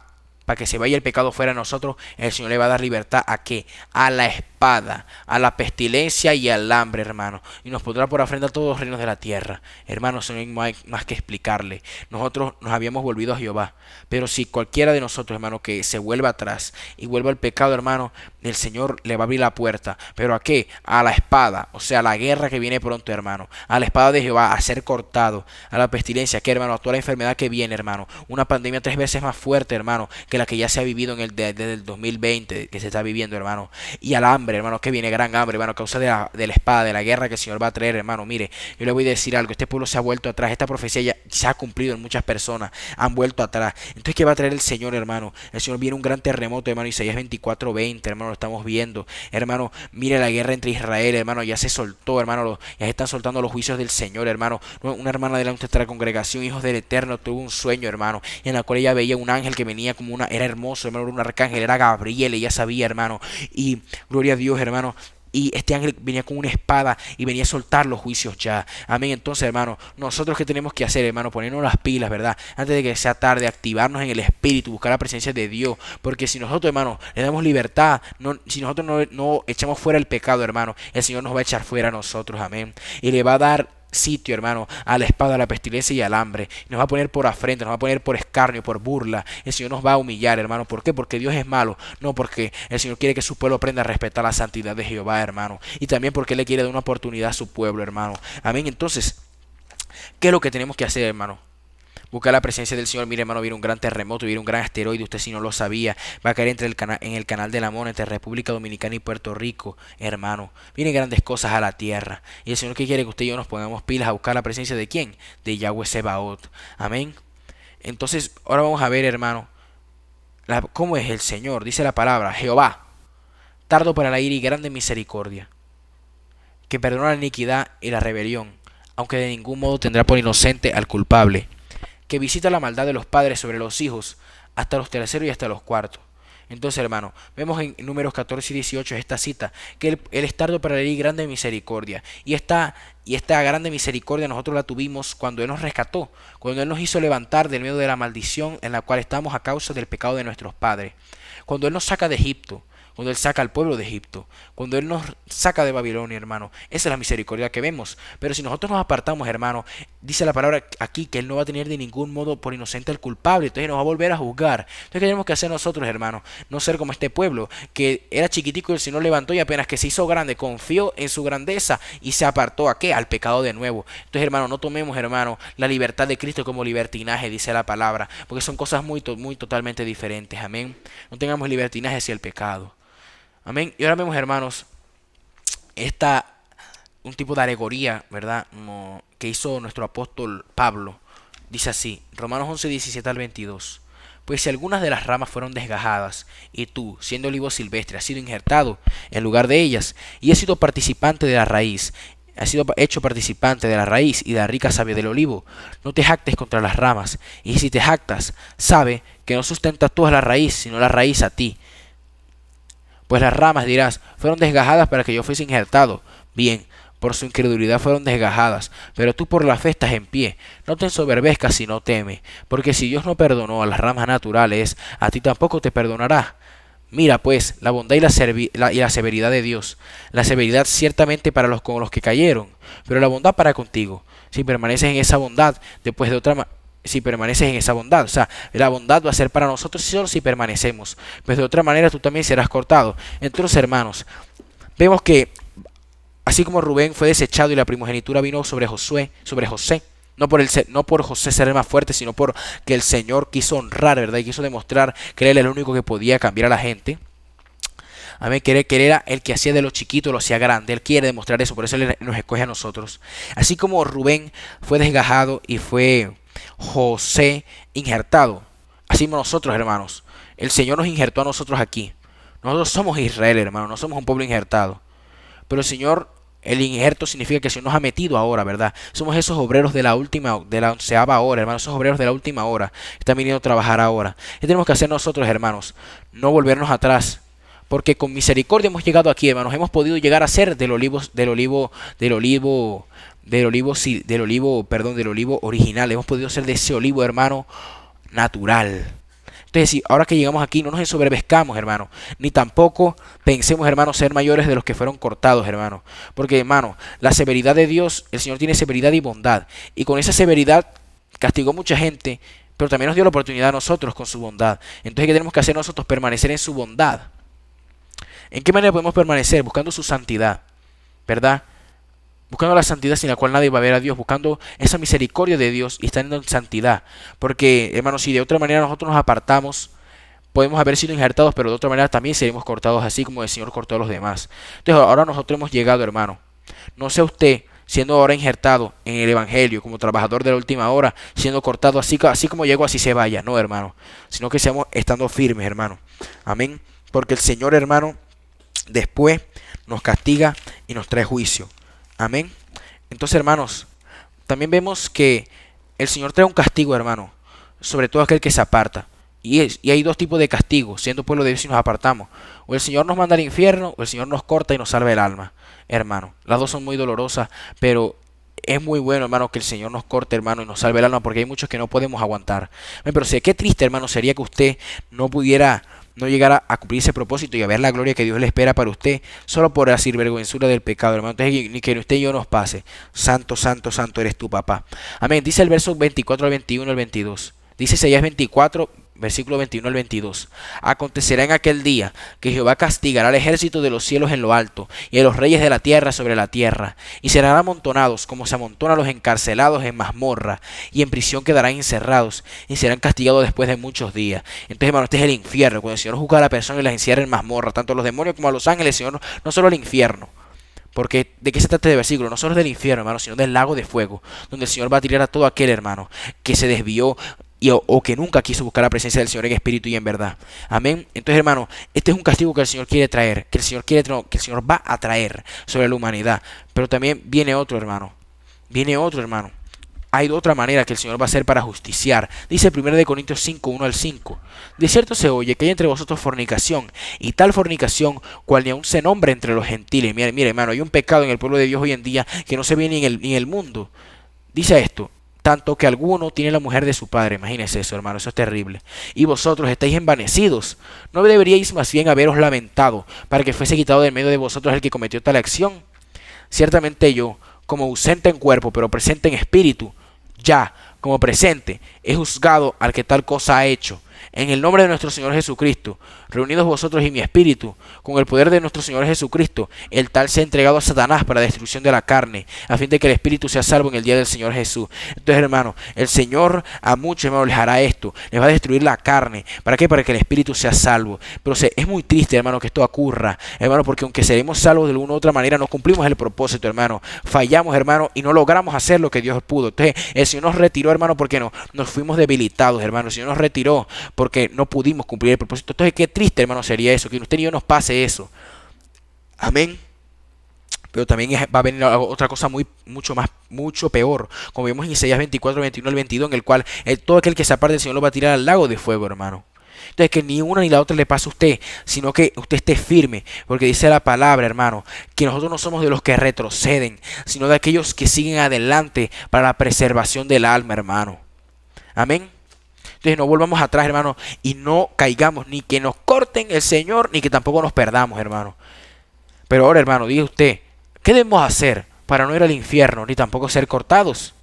Speaker 1: para que se vaya el pecado fuera de nosotros, el Señor le va a dar libertad ¿a qué? A la espada, a la pestilencia y al hambre, hermano. Y nos pondrá por afrenta a todos los reinos de la tierra. Hermano, eso no hay más que explicarle. Nosotros nos habíamos volvido a Jehová. Pero si cualquiera de nosotros, hermano, que se vuelva atrás y vuelva al pecado, hermano, el Señor le va a abrir la puerta. ¿Pero a qué? A la espada, o sea, a la guerra que viene pronto, hermano. A la espada de Jehová, a ser cortado. A la pestilencia, que hermano, a toda la enfermedad que viene, hermano. Una pandemia 3 veces más fuerte, hermano, que la que ya se ha vivido desde el 2020, que se está viviendo, hermano. Y al hambre, hermano, que viene gran hambre, hermano, a causa de la espada, de la guerra que el Señor va a traer, hermano. Mire, yo le voy a decir algo, este pueblo se ha vuelto atrás, esta profecía ya se ha cumplido en muchas personas, han vuelto atrás. Entonces, ¿qué va a traer el Señor, hermano? El Señor viene un gran terremoto, hermano, Isaías 24:20, hermano, lo estamos viendo. Hermano, mire la guerra entre Israel, hermano, ya se soltó, hermano, ya se están soltando los juicios del Señor, hermano. Una hermana de nuestra congregación, hijos del Eterno, tuvo un sueño, hermano, en la cual ella veía un ángel que venía como era hermoso, hermano, era un arcángel, era Gabriel, ella sabía, hermano, y gloria a Dios, hermano. Y este ángel venía con una espada y venía a soltar los juicios ya. Amén. Entonces, hermano, nosotros qué tenemos que hacer, hermano, ponernos las pilas, ¿verdad? Antes de que sea tarde, activarnos en el Espíritu, buscar la presencia de Dios. Porque si nosotros, hermano, le damos libertad, si nosotros no echamos fuera el pecado, hermano, el Señor nos va a echar fuera a nosotros. Amén. Y le va a dar sitio, hermano, a la espada, a la pestilencia y al hambre. Nos va a poner por afrenta, nos va a poner por escarnio, por burla. El Señor nos va a humillar, hermano. ¿Por qué? Porque Dios es malo. No, porque el Señor quiere que su pueblo aprenda a respetar la santidad de Jehová, hermano. Y también porque Él le quiere dar una oportunidad a su pueblo, hermano. Amén. Entonces, ¿qué es lo que tenemos que hacer, hermano? Buscar la presencia del Señor. Mire, hermano, viene un gran terremoto, viene un gran asteroide. Usted, si no lo sabía, va a caer en el canal de la Mona entre República Dominicana y Puerto Rico, hermano. Vienen grandes cosas a la tierra. Y el Señor que quiere que usted y yo nos pongamos pilas a buscar la presencia de ¿quién? De Yahweh Sebaot. Amén. Entonces, ahora vamos a ver, hermano, cómo es el Señor. Dice la palabra: Jehová, tardo para la ira y grande en misericordia, que perdona la iniquidad y la rebelión, aunque de ningún modo tendrá por inocente al culpable, que visita la maldad de los padres sobre los hijos, hasta los terceros y hasta los cuartos. Entonces, hermano, vemos en números 14 y 18 esta cita, que él es tardo para la ira y grande misericordia. Y esta grande misericordia nosotros la tuvimos cuando Él nos rescató, cuando Él nos hizo levantar del medio de la maldición en la cual estamos a causa del pecado de nuestros padres. Cuando Él nos saca de Egipto, cuando Él saca al pueblo de Egipto, cuando Él nos saca de Babilonia, hermano. Esa es la misericordia que vemos. Pero si nosotros nos apartamos, hermano, dice la palabra aquí que Él no va a tener de ningún modo por inocente al culpable, entonces nos va a volver a juzgar. Entonces, ¿qué tenemos que hacer nosotros, hermano? No ser como este pueblo, que era chiquitico y el Señor levantó y apenas que se hizo grande, confió en su grandeza y se apartó ¿a qué? Al pecado de nuevo. Entonces, hermano, no tomemos, hermano, la libertad de Cristo como libertinaje, dice la palabra, porque son cosas muy totalmente diferentes. Amén. No tengamos libertinaje hacia el pecado. Amén. Y ahora vemos, hermanos, un tipo de alegoría, ¿verdad? Que hizo nuestro apóstol Pablo. Dice así, Romanos 11, 17 al 22. Pues si algunas de las ramas fueron desgajadas, y tú, siendo olivo silvestre, has sido injertado en lugar de ellas, y has sido participante de la raíz, has sido hecho participante de la raíz y de la rica savia del olivo, no te jactes contra las ramas, y si te jactas, sabe que no sustentas tú a la raíz, sino la raíz a ti. Pues las ramas, dirás, fueron desgajadas para que yo fuese injertado. Bien, por su incredulidad fueron desgajadas, pero tú por la fe estás en pie. No te ensoberbezcas si no teme, porque si Dios no perdonó a las ramas naturales, a ti tampoco te perdonará. Mira pues la bondad y la severidad de Dios. La severidad ciertamente para con los que cayeron, pero la bondad para contigo. Si permaneces en esa bondad, después de otra si permaneces en esa bondad, o sea, la bondad va a ser para nosotros solo si permanecemos, pues de otra manera tú también serás cortado. Entonces, hermanos, vemos que así como Rubén fue desechado y la primogenitura vino sobre José, no por José ser el más fuerte, sino por que el Señor quiso honrar, ¿verdad? Y quiso demostrar que Él era el único que podía cambiar a la gente. Amén, que Él era el que hacía de lo chiquito, lo hacía grande. Él quiere demostrar eso, por eso Él nos escoge a nosotros. Así como Rubén fue desgajado y fue José injertado, así nosotros, hermanos, el Señor nos injertó a nosotros aquí. Nosotros somos Israel, hermano, no somos un pueblo injertado. Pero el Señor, el injerto significa que el Señor nos ha metido ahora, ¿verdad? Somos esos obreros de la 11ª hora, hermanos, esos obreros de la última hora, que están viniendo a trabajar ahora. ¿Qué tenemos que hacer nosotros, hermanos? No volvernos atrás. Porque con misericordia hemos llegado aquí, hermanos. Hemos podido llegar a ser del olivo del olivo original. Hemos podido ser de ese olivo, hermano, natural. Entonces, si ahora que llegamos aquí, no nos ensoberbezcamos, hermano, ni tampoco pensemos, hermano, ser mayores de los que fueron cortados, hermano. Porque, hermano, la severidad de Dios, el Señor tiene severidad y bondad. Y con esa severidad castigó mucha gente, pero también nos dio la oportunidad a nosotros con su bondad. Entonces, ¿qué tenemos que hacer nosotros? Permanecer en su bondad. ¿En qué manera podemos permanecer? Buscando su santidad, ¿verdad? Buscando la santidad sin la cual nadie va a ver a Dios, buscando esa misericordia de Dios y estando en santidad. Porque, hermanos, si de otra manera nosotros nos apartamos, podemos haber sido injertados, pero de otra manera también seremos cortados, así como el Señor cortó a los demás. Entonces, ahora nosotros hemos llegado, hermano. No sea usted, siendo ahora injertado en el Evangelio, como trabajador de la última hora, siendo cortado así como llegó, así se vaya. No, hermano. Sino que seamos estando firmes, hermano. Amén. Porque el Señor, hermano, después nos castiga y nos trae juicio. Amén. Entonces, hermanos, también vemos que el Señor trae un castigo, hermano, sobre todo aquel que se aparta. Y hay dos tipos de castigos, siendo pueblo de Dios si nos apartamos. O el Señor nos manda al infierno, o el Señor nos corta y nos salva el alma, hermano. Las dos son muy dolorosas, pero es muy bueno, hermano, que el Señor nos corte, hermano, y nos salve el alma, porque hay muchos que no podemos aguantar. Pero sé qué triste, hermano, sería que usted no llegara a cumplir ese propósito y a ver la gloria que Dios le espera para usted, solo por la sinvergüenzura del pecado, hermano. Entonces, ni que usted y yo nos pase. Santo, santo, santo eres tú, papá. Amén. Dice el verso 24 al 21 al 22. Dice Isaías 24, versículo 21 al 22. Acontecerá en aquel día que Jehová castigará al ejército de los cielos en lo alto y a los reyes de la tierra sobre la tierra, y serán amontonados como se amontonan los encarcelados en mazmorra, y en prisión quedarán encerrados y serán castigados después de muchos días. Entonces, hermano, este es el infierno, cuando el Señor juzga a la persona y las encierra en mazmorra, tanto a los demonios como a los ángeles. El Señor no solo al infierno. Porque ¿de qué se trata este versículo? No solo del infierno, hermano, sino del lago de fuego, donde el Señor va a tirar a todo aquel, hermano, que se desvió o que nunca quiso buscar la presencia del Señor en espíritu y en verdad. Amén. Entonces, hermano, este es un castigo que el Señor quiere traer, que el Señor va a traer sobre la humanidad. Pero también viene otro, hermano. Viene otro, hermano. Hay otra manera que el Señor va a hacer para justiciar. Dice 1 Corintios 5, 1 al 5. De cierto se oye que hay entre vosotros fornicación, y tal fornicación cual ni aun se nombra entre los gentiles. Mire, hermano, hay un pecado en el pueblo de Dios hoy en día que no se ve ni en el mundo. Dice esto: tanto que alguno tiene la mujer de su padre. Imagínense eso, hermano, eso es terrible. Y vosotros estáis envanecidos. ¿No deberíais más bien haberos lamentado para que fuese quitado del medio de vosotros el que cometió tal acción? Ciertamente yo, como ausente en cuerpo, pero presente en espíritu, ya, como presente, he juzgado al que tal cosa ha hecho. En el nombre de nuestro Señor Jesucristo, reunidos vosotros y mi espíritu, con el poder de nuestro Señor Jesucristo, el tal se ha entregado a Satanás para destrucción de la carne, a fin de que el espíritu sea salvo en el día del Señor Jesús. Entonces, hermano, el Señor a muchos, hermano, les hará esto, les va a destruir la carne. ¿Para qué? Para que el espíritu sea salvo. Pero es muy triste, hermano, que esto ocurra, hermano, porque aunque seremos salvos de alguna u otra manera, no cumplimos el propósito, hermano. Fallamos, hermano, y no logramos hacer lo que Dios pudo. Entonces, el Señor nos retiró, hermano, porque nos fuimos debilitados, hermano. El Señor nos retiró porque no pudimos cumplir el propósito. Entonces, qué triste, hermano, sería eso, que usted y yo nos pase eso. Amén. Pero también va a venir otra cosa mucho peor, como vemos en Isaías 24, 21 al 22, en el cual todo aquel que se aparte del Señor lo va a tirar al lago de fuego, hermano. Entonces, que ni una ni la otra le pase a usted, sino que usted esté firme, porque dice la palabra, hermano, que nosotros no somos de los que retroceden, sino de aquellos que siguen adelante para la preservación del alma, hermano. Amén. Entonces no volvamos atrás, hermano, y no caigamos, ni que nos corten el Señor, ni que tampoco nos perdamos, hermano. Pero ahora, hermano, diga usted, ¿qué debemos hacer para no ir al infierno, ni tampoco ser cortados?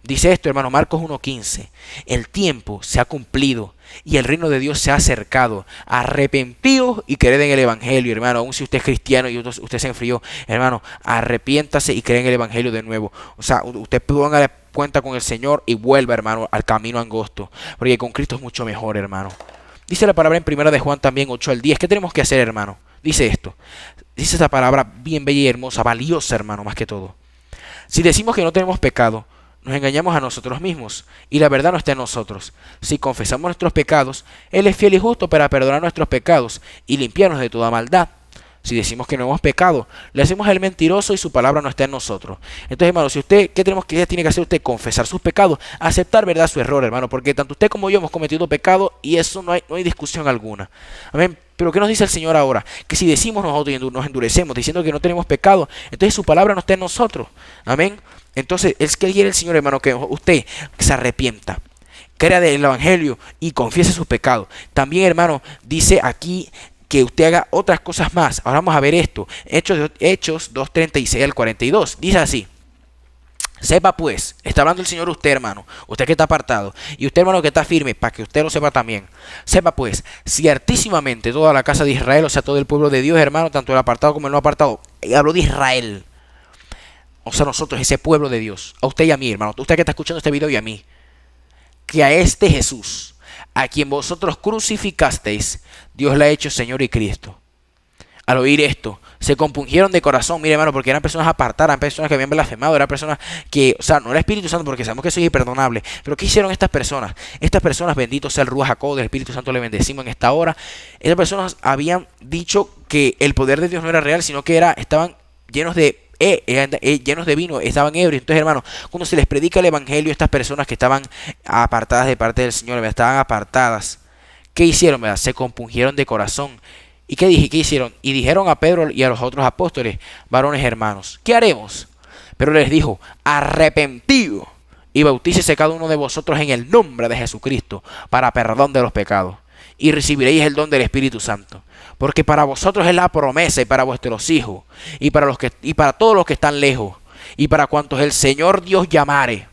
Speaker 1: Dice esto, hermano, Marcos 1:15. El tiempo se ha cumplido y el reino de Dios se ha acercado. Arrepentíos y creed en el Evangelio, hermano. Aun si usted es cristiano y usted se enfrió, hermano, arrepiéntase y cree en el Evangelio de nuevo. O sea, usted ponga cuenta con el Señor y vuelva, hermano, al camino angosto. Porque con Cristo es mucho mejor, hermano. Dice la palabra en 1 de Juan también 8 al 10. ¿Qué tenemos que hacer, hermano? Dice esto. Dice esta palabra bien bella y hermosa, valiosa, hermano, más que todo. Si decimos que no tenemos pecado, nos engañamos a nosotros mismos, y la verdad no está en nosotros. Si confesamos nuestros pecados, Él es fiel y justo para perdonar nuestros pecados y limpiarnos de toda maldad. Si decimos que no hemos pecado, le hacemos al mentiroso y su palabra no está en nosotros. Entonces, hermano, ¿qué tiene que hacer usted? Confesar sus pecados, aceptar, verdad, su error, hermano, porque tanto usted como yo hemos cometido pecado y eso no hay discusión alguna. Amén. Pero ¿qué nos dice el Señor ahora? Que si decimos nosotros y nos endurecemos diciendo que no tenemos pecado, entonces su palabra no está en nosotros. Amén. Entonces es que quiere el Señor, hermano, que usted se arrepienta, crea del Evangelio y confiese sus pecados. También, hermano, dice aquí que usted haga otras cosas más. Ahora vamos a ver esto. Hechos 2:36 al 42. Dice así. Sepa pues, está hablando el Señor a usted, hermano, usted que está apartado, y usted, hermano, que está firme, para que usted lo sepa también. Sepa pues, ciertísimamente toda la casa de Israel, o sea, todo el pueblo de Dios, hermano, tanto el apartado como el no apartado, y hablo de Israel, o sea, nosotros, ese pueblo de Dios, a usted y a mí, hermano, usted que está escuchando este video y a mí, que a este Jesús, a quien vosotros crucificasteis, Dios le ha hecho Señor y Cristo. Al oír esto, se compungieron de corazón, mire, hermano, porque eran personas apartadas, eran personas que habían blasfemado, eran personas que, o sea, no era Espíritu Santo, porque sabemos que eso es imperdonable. Pero ¿qué hicieron estas personas? Estas personas, bendito sea el Ruach Jacó, del Espíritu Santo le bendecimos en esta hora. Estas personas habían dicho que el poder de Dios no era real, sino que estaban llenos de vino, estaban ebrios. Entonces, hermano, cuando se les predica el Evangelio a estas personas que estaban apartadas de parte del Señor, estaban apartadas, ¿qué hicieron? ¿Verdad? Se compungieron de corazón. ¿Y qué hicieron? Y dijeron a Pedro y a los otros apóstoles, varones hermanos, ¿qué haremos? Pero les dijo, arrepentido y bautícese cada uno de vosotros en el nombre de Jesucristo para perdón de los pecados, y recibiréis el don del Espíritu Santo. Porque para vosotros es la promesa, y para vuestros hijos, y para todos los que están lejos, y para cuantos el Señor Dios llamare.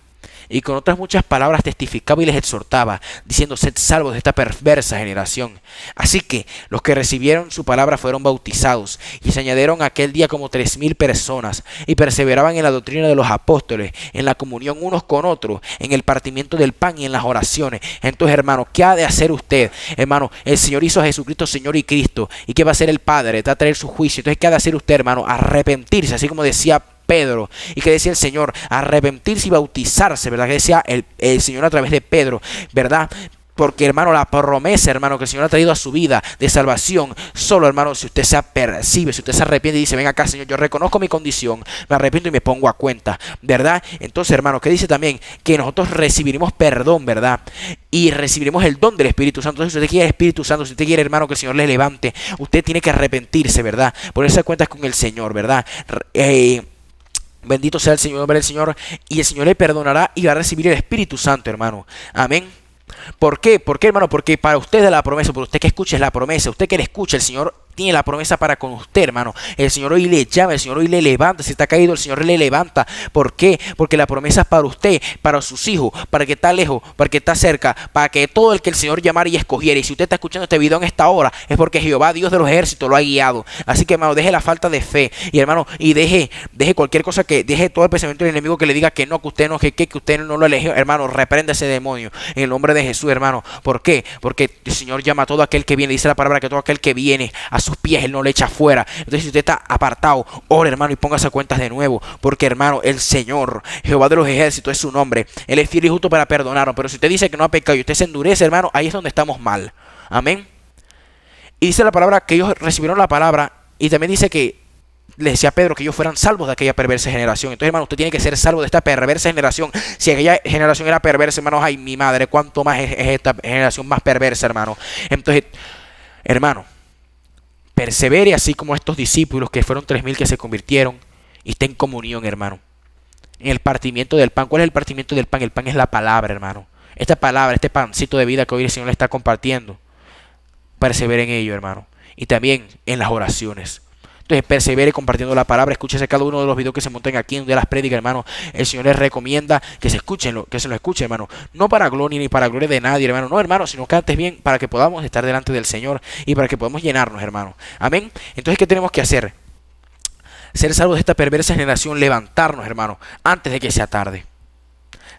Speaker 1: Y con otras muchas palabras testificaba y les exhortaba, diciendo, sed salvos de esta perversa generación. Así que los que recibieron su palabra fueron bautizados, y se añadieron aquel día como 3,000 personas, y perseveraban en la doctrina de los apóstoles, en la comunión unos con otros, en el partimiento del pan y en las oraciones. Entonces, hermano, ¿qué ha de hacer usted? Hermano, el Señor hizo a Jesucristo Señor y Cristo. ¿Y qué va a hacer el Padre? Va a traer su juicio. Entonces, ¿qué ha de hacer usted, hermano? Arrepentirse, así como decía Pedro, y que decía el Señor, arrepentirse y bautizarse, ¿verdad? Que decía el Señor a través de Pedro, ¿verdad? Porque, hermano, la promesa, hermano, que el Señor ha traído a su vida de salvación, solo, hermano, si usted se apercibe, si usted se arrepiente y dice, ven acá, Señor, yo reconozco mi condición, me arrepiento y me pongo a cuenta, ¿verdad? Entonces, hermano, que dice también que nosotros recibiremos perdón, ¿verdad? Y recibiremos el don del Espíritu Santo. Entonces, si usted quiere el Espíritu Santo, si usted quiere, hermano, que el Señor le levante, usted tiene que arrepentirse, ¿verdad? Ponerse a cuentas con el Señor, ¿verdad? Bendito sea el Señor, nombre del Señor, y el Señor le perdonará y va a recibir el Espíritu Santo, hermano. Amén. ¿Por qué? ¿Por qué, hermano? Porque para usted es la promesa, por usted que escuche la promesa, usted que le escuche, el Señor tiene la promesa para con usted, hermano. El Señor hoy le llama, el Señor hoy le levanta. Si está caído, el Señor le levanta. ¿Por qué? Porque la promesa es para usted, para sus hijos, para el que está lejos, para el que está cerca, para que todo el que el Señor llamara y escogiera. Y si usted está escuchando este video en esta hora, es porque Jehová, Dios de los ejércitos, lo ha guiado. Así que, hermano, deje la falta de fe. Y, hermano, y deje cualquier cosa, deje todo el pensamiento del enemigo que le diga que no, que usted no, que usted no lo eligió. Hermano, reprenda ese demonio en el nombre de Jesús, hermano. ¿Por qué? Porque el Señor llama a todo aquel que viene. Dice la palabra que todo aquel que viene a sus pies, Él no le echa fuera. Entonces, si usted está apartado, ore, hermano, y póngase a cuentas de nuevo. Porque, hermano, el Señor, Jehová de los ejércitos, es su nombre. Él es fiel y justo para perdonarnos. Pero si usted dice que no ha pecado y usted se endurece, hermano, ahí es donde estamos mal. Amén. Y dice la palabra que ellos recibieron la palabra. Y también dice que le decía a Pedro que ellos fueran salvos de aquella perversa generación. Entonces, hermano, usted tiene que ser salvo de esta perversa generación. Si aquella generación era perversa, hermanos, ay, mi madre, cuánto más es esta generación más perversa, hermano. Entonces, hermano, persevere así como estos discípulos, que fueron 3,000 que se convirtieron, y esté en comunión, hermano, en el partimiento del pan. ¿Cuál es el partimiento del pan? El pan es la palabra, hermano. Esta palabra, este pancito de vida que hoy el Señor le está compartiendo, persevere en ello, hermano. Y también en las oraciones. Entonces, persevere compartiendo la palabra. Escúchese cada uno de los videos que se monten aquí, donde las prédicas, hermano. El Señor les recomienda que se escuchen, que se lo escuchen, hermano. No para gloria ni para gloria de nadie, hermano. No, hermano, sino que antes bien para que podamos estar delante del Señor y para que podamos llenarnos, hermano. Amén. Entonces, ¿qué tenemos que hacer? Ser salvos de esta perversa generación, levantarnos, hermano, antes de que sea tarde.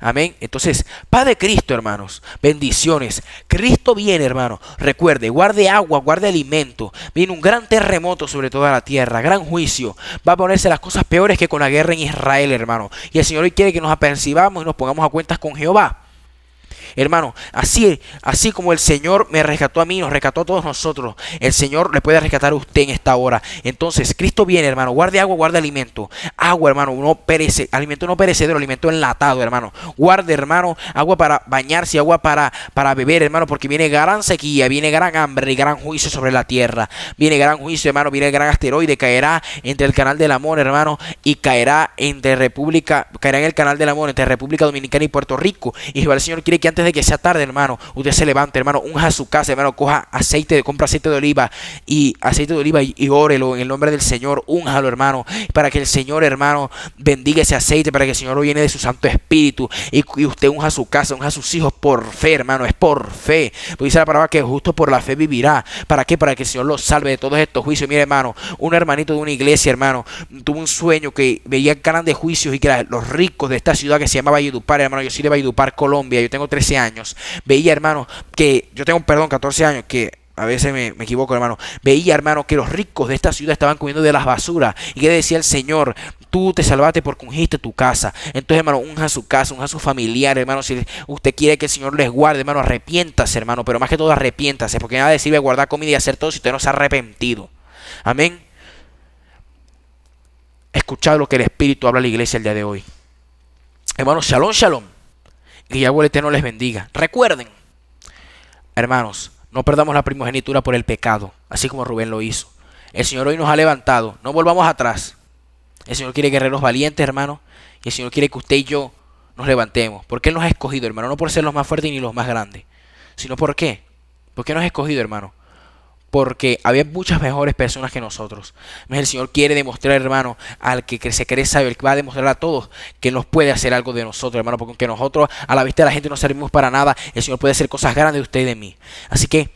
Speaker 1: Amén. Entonces, paz de Cristo, hermanos. Bendiciones. Cristo viene, hermano. Recuerde, guarde agua, guarde alimento. Viene un gran terremoto sobre toda la tierra. Gran juicio. Va a ponerse las cosas peores que con la guerra en Israel, hermano. Y el Señor hoy quiere que nos apercibamos y nos pongamos a cuentas con Jehová. Hermano, así como el Señor me rescató a mí, nos rescató a todos nosotros, el Señor le puede rescatar a usted en esta hora. Entonces, Cristo viene, hermano, guarde agua, guarde alimento. Agua, hermano, no perece, alimento no perecedero, alimento enlatado, hermano. Guarde, hermano, agua para bañarse, agua para beber, hermano, porque viene gran sequía, viene gran hambre y gran juicio sobre la tierra. Viene gran juicio, hermano, viene el gran asteroide, caerá entre el canal del amor, hermano, y caerá en el canal del amor entre República Dominicana y Puerto Rico. Y el Señor quiere que antes de que sea tarde, hermano, usted se levante, hermano, unja su casa, hermano, compra aceite de oliva y órelo en el nombre del Señor, únjalo, hermano, para que el Señor, hermano, bendiga ese aceite, para que el Señor lo llene de su Santo Espíritu y usted unja su casa, unja a sus hijos por fe, hermano, es por fe. Porque dice la palabra que justo por la fe vivirá. ¿Para qué? Para que el Señor lo salve de todos estos juicios. Mire, hermano, un hermanito de una iglesia, hermano, tuvo un sueño que veía grandes juicios y que los ricos de esta ciudad que se llama Valledupar, hermano, yo soy de Valledupar, Colombia, yo tengo 13 años, veía, hermano, que yo tengo, perdón, 14 años, que a veces me equivoco, hermano. Veía, hermano, que los ricos de esta ciudad estaban comiendo de las basuras. Y que decía el Señor, tú te salvaste porque ungiste tu casa. Entonces, hermano, unja su casa, unja a su familiar, hermano. Si usted quiere que el Señor les guarde, hermano, arrepiéntase, hermano. Pero más que todo, arrepiéntase. Porque nada sirve guardar comida y hacer todo si usted no se ha arrepentido. Amén. Escuchad lo que el Espíritu habla a la iglesia el día de hoy. Hermanos, shalom, shalom. Que Yahweh el Eterno les bendiga. Recuerden, hermanos, no perdamos la primogenitura por el pecado, así como Rubén lo hizo. El Señor hoy nos ha levantado, no volvamos atrás. El Señor quiere guerreros valientes, hermano, y el Señor quiere que usted y yo nos levantemos. Porque Él nos ha escogido, hermano, no por ser los más fuertes ni los más grandes, sino ¿por qué? ¿Por qué nos ha escogido, hermano? Porque había muchas mejores personas que nosotros. El Señor quiere demostrar, hermano, al que se cree sabio, el que va a demostrar a todos que nos puede hacer algo de nosotros, hermano, porque aunque nosotros a la vista de la gente no servimos para nada, el Señor puede hacer cosas grandes de usted y de mí. Así que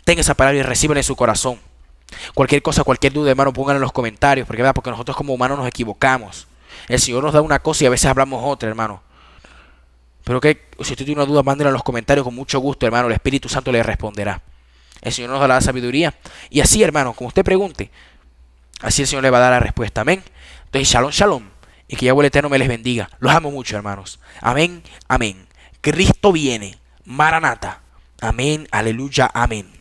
Speaker 1: tenga esa palabra y recíbela en su corazón. Cualquier cosa, cualquier duda, hermano, pónganla en los comentarios, porque nosotros como humanos nos equivocamos. El Señor nos da una cosa y a veces hablamos otra, hermano. Pero que si usted tiene una duda, mándela en los comentarios con mucho gusto, hermano, el Espíritu Santo le responderá. El Señor nos da la sabiduría. Y así, hermano, como usted pregunte, así el Señor le va a dar la respuesta. Amén. Entonces, shalom, shalom. Y que Yahweh el Eterno me les bendiga. Los amo mucho, hermanos. Amén, amén. Cristo viene. Maranata. Amén, aleluya, amén.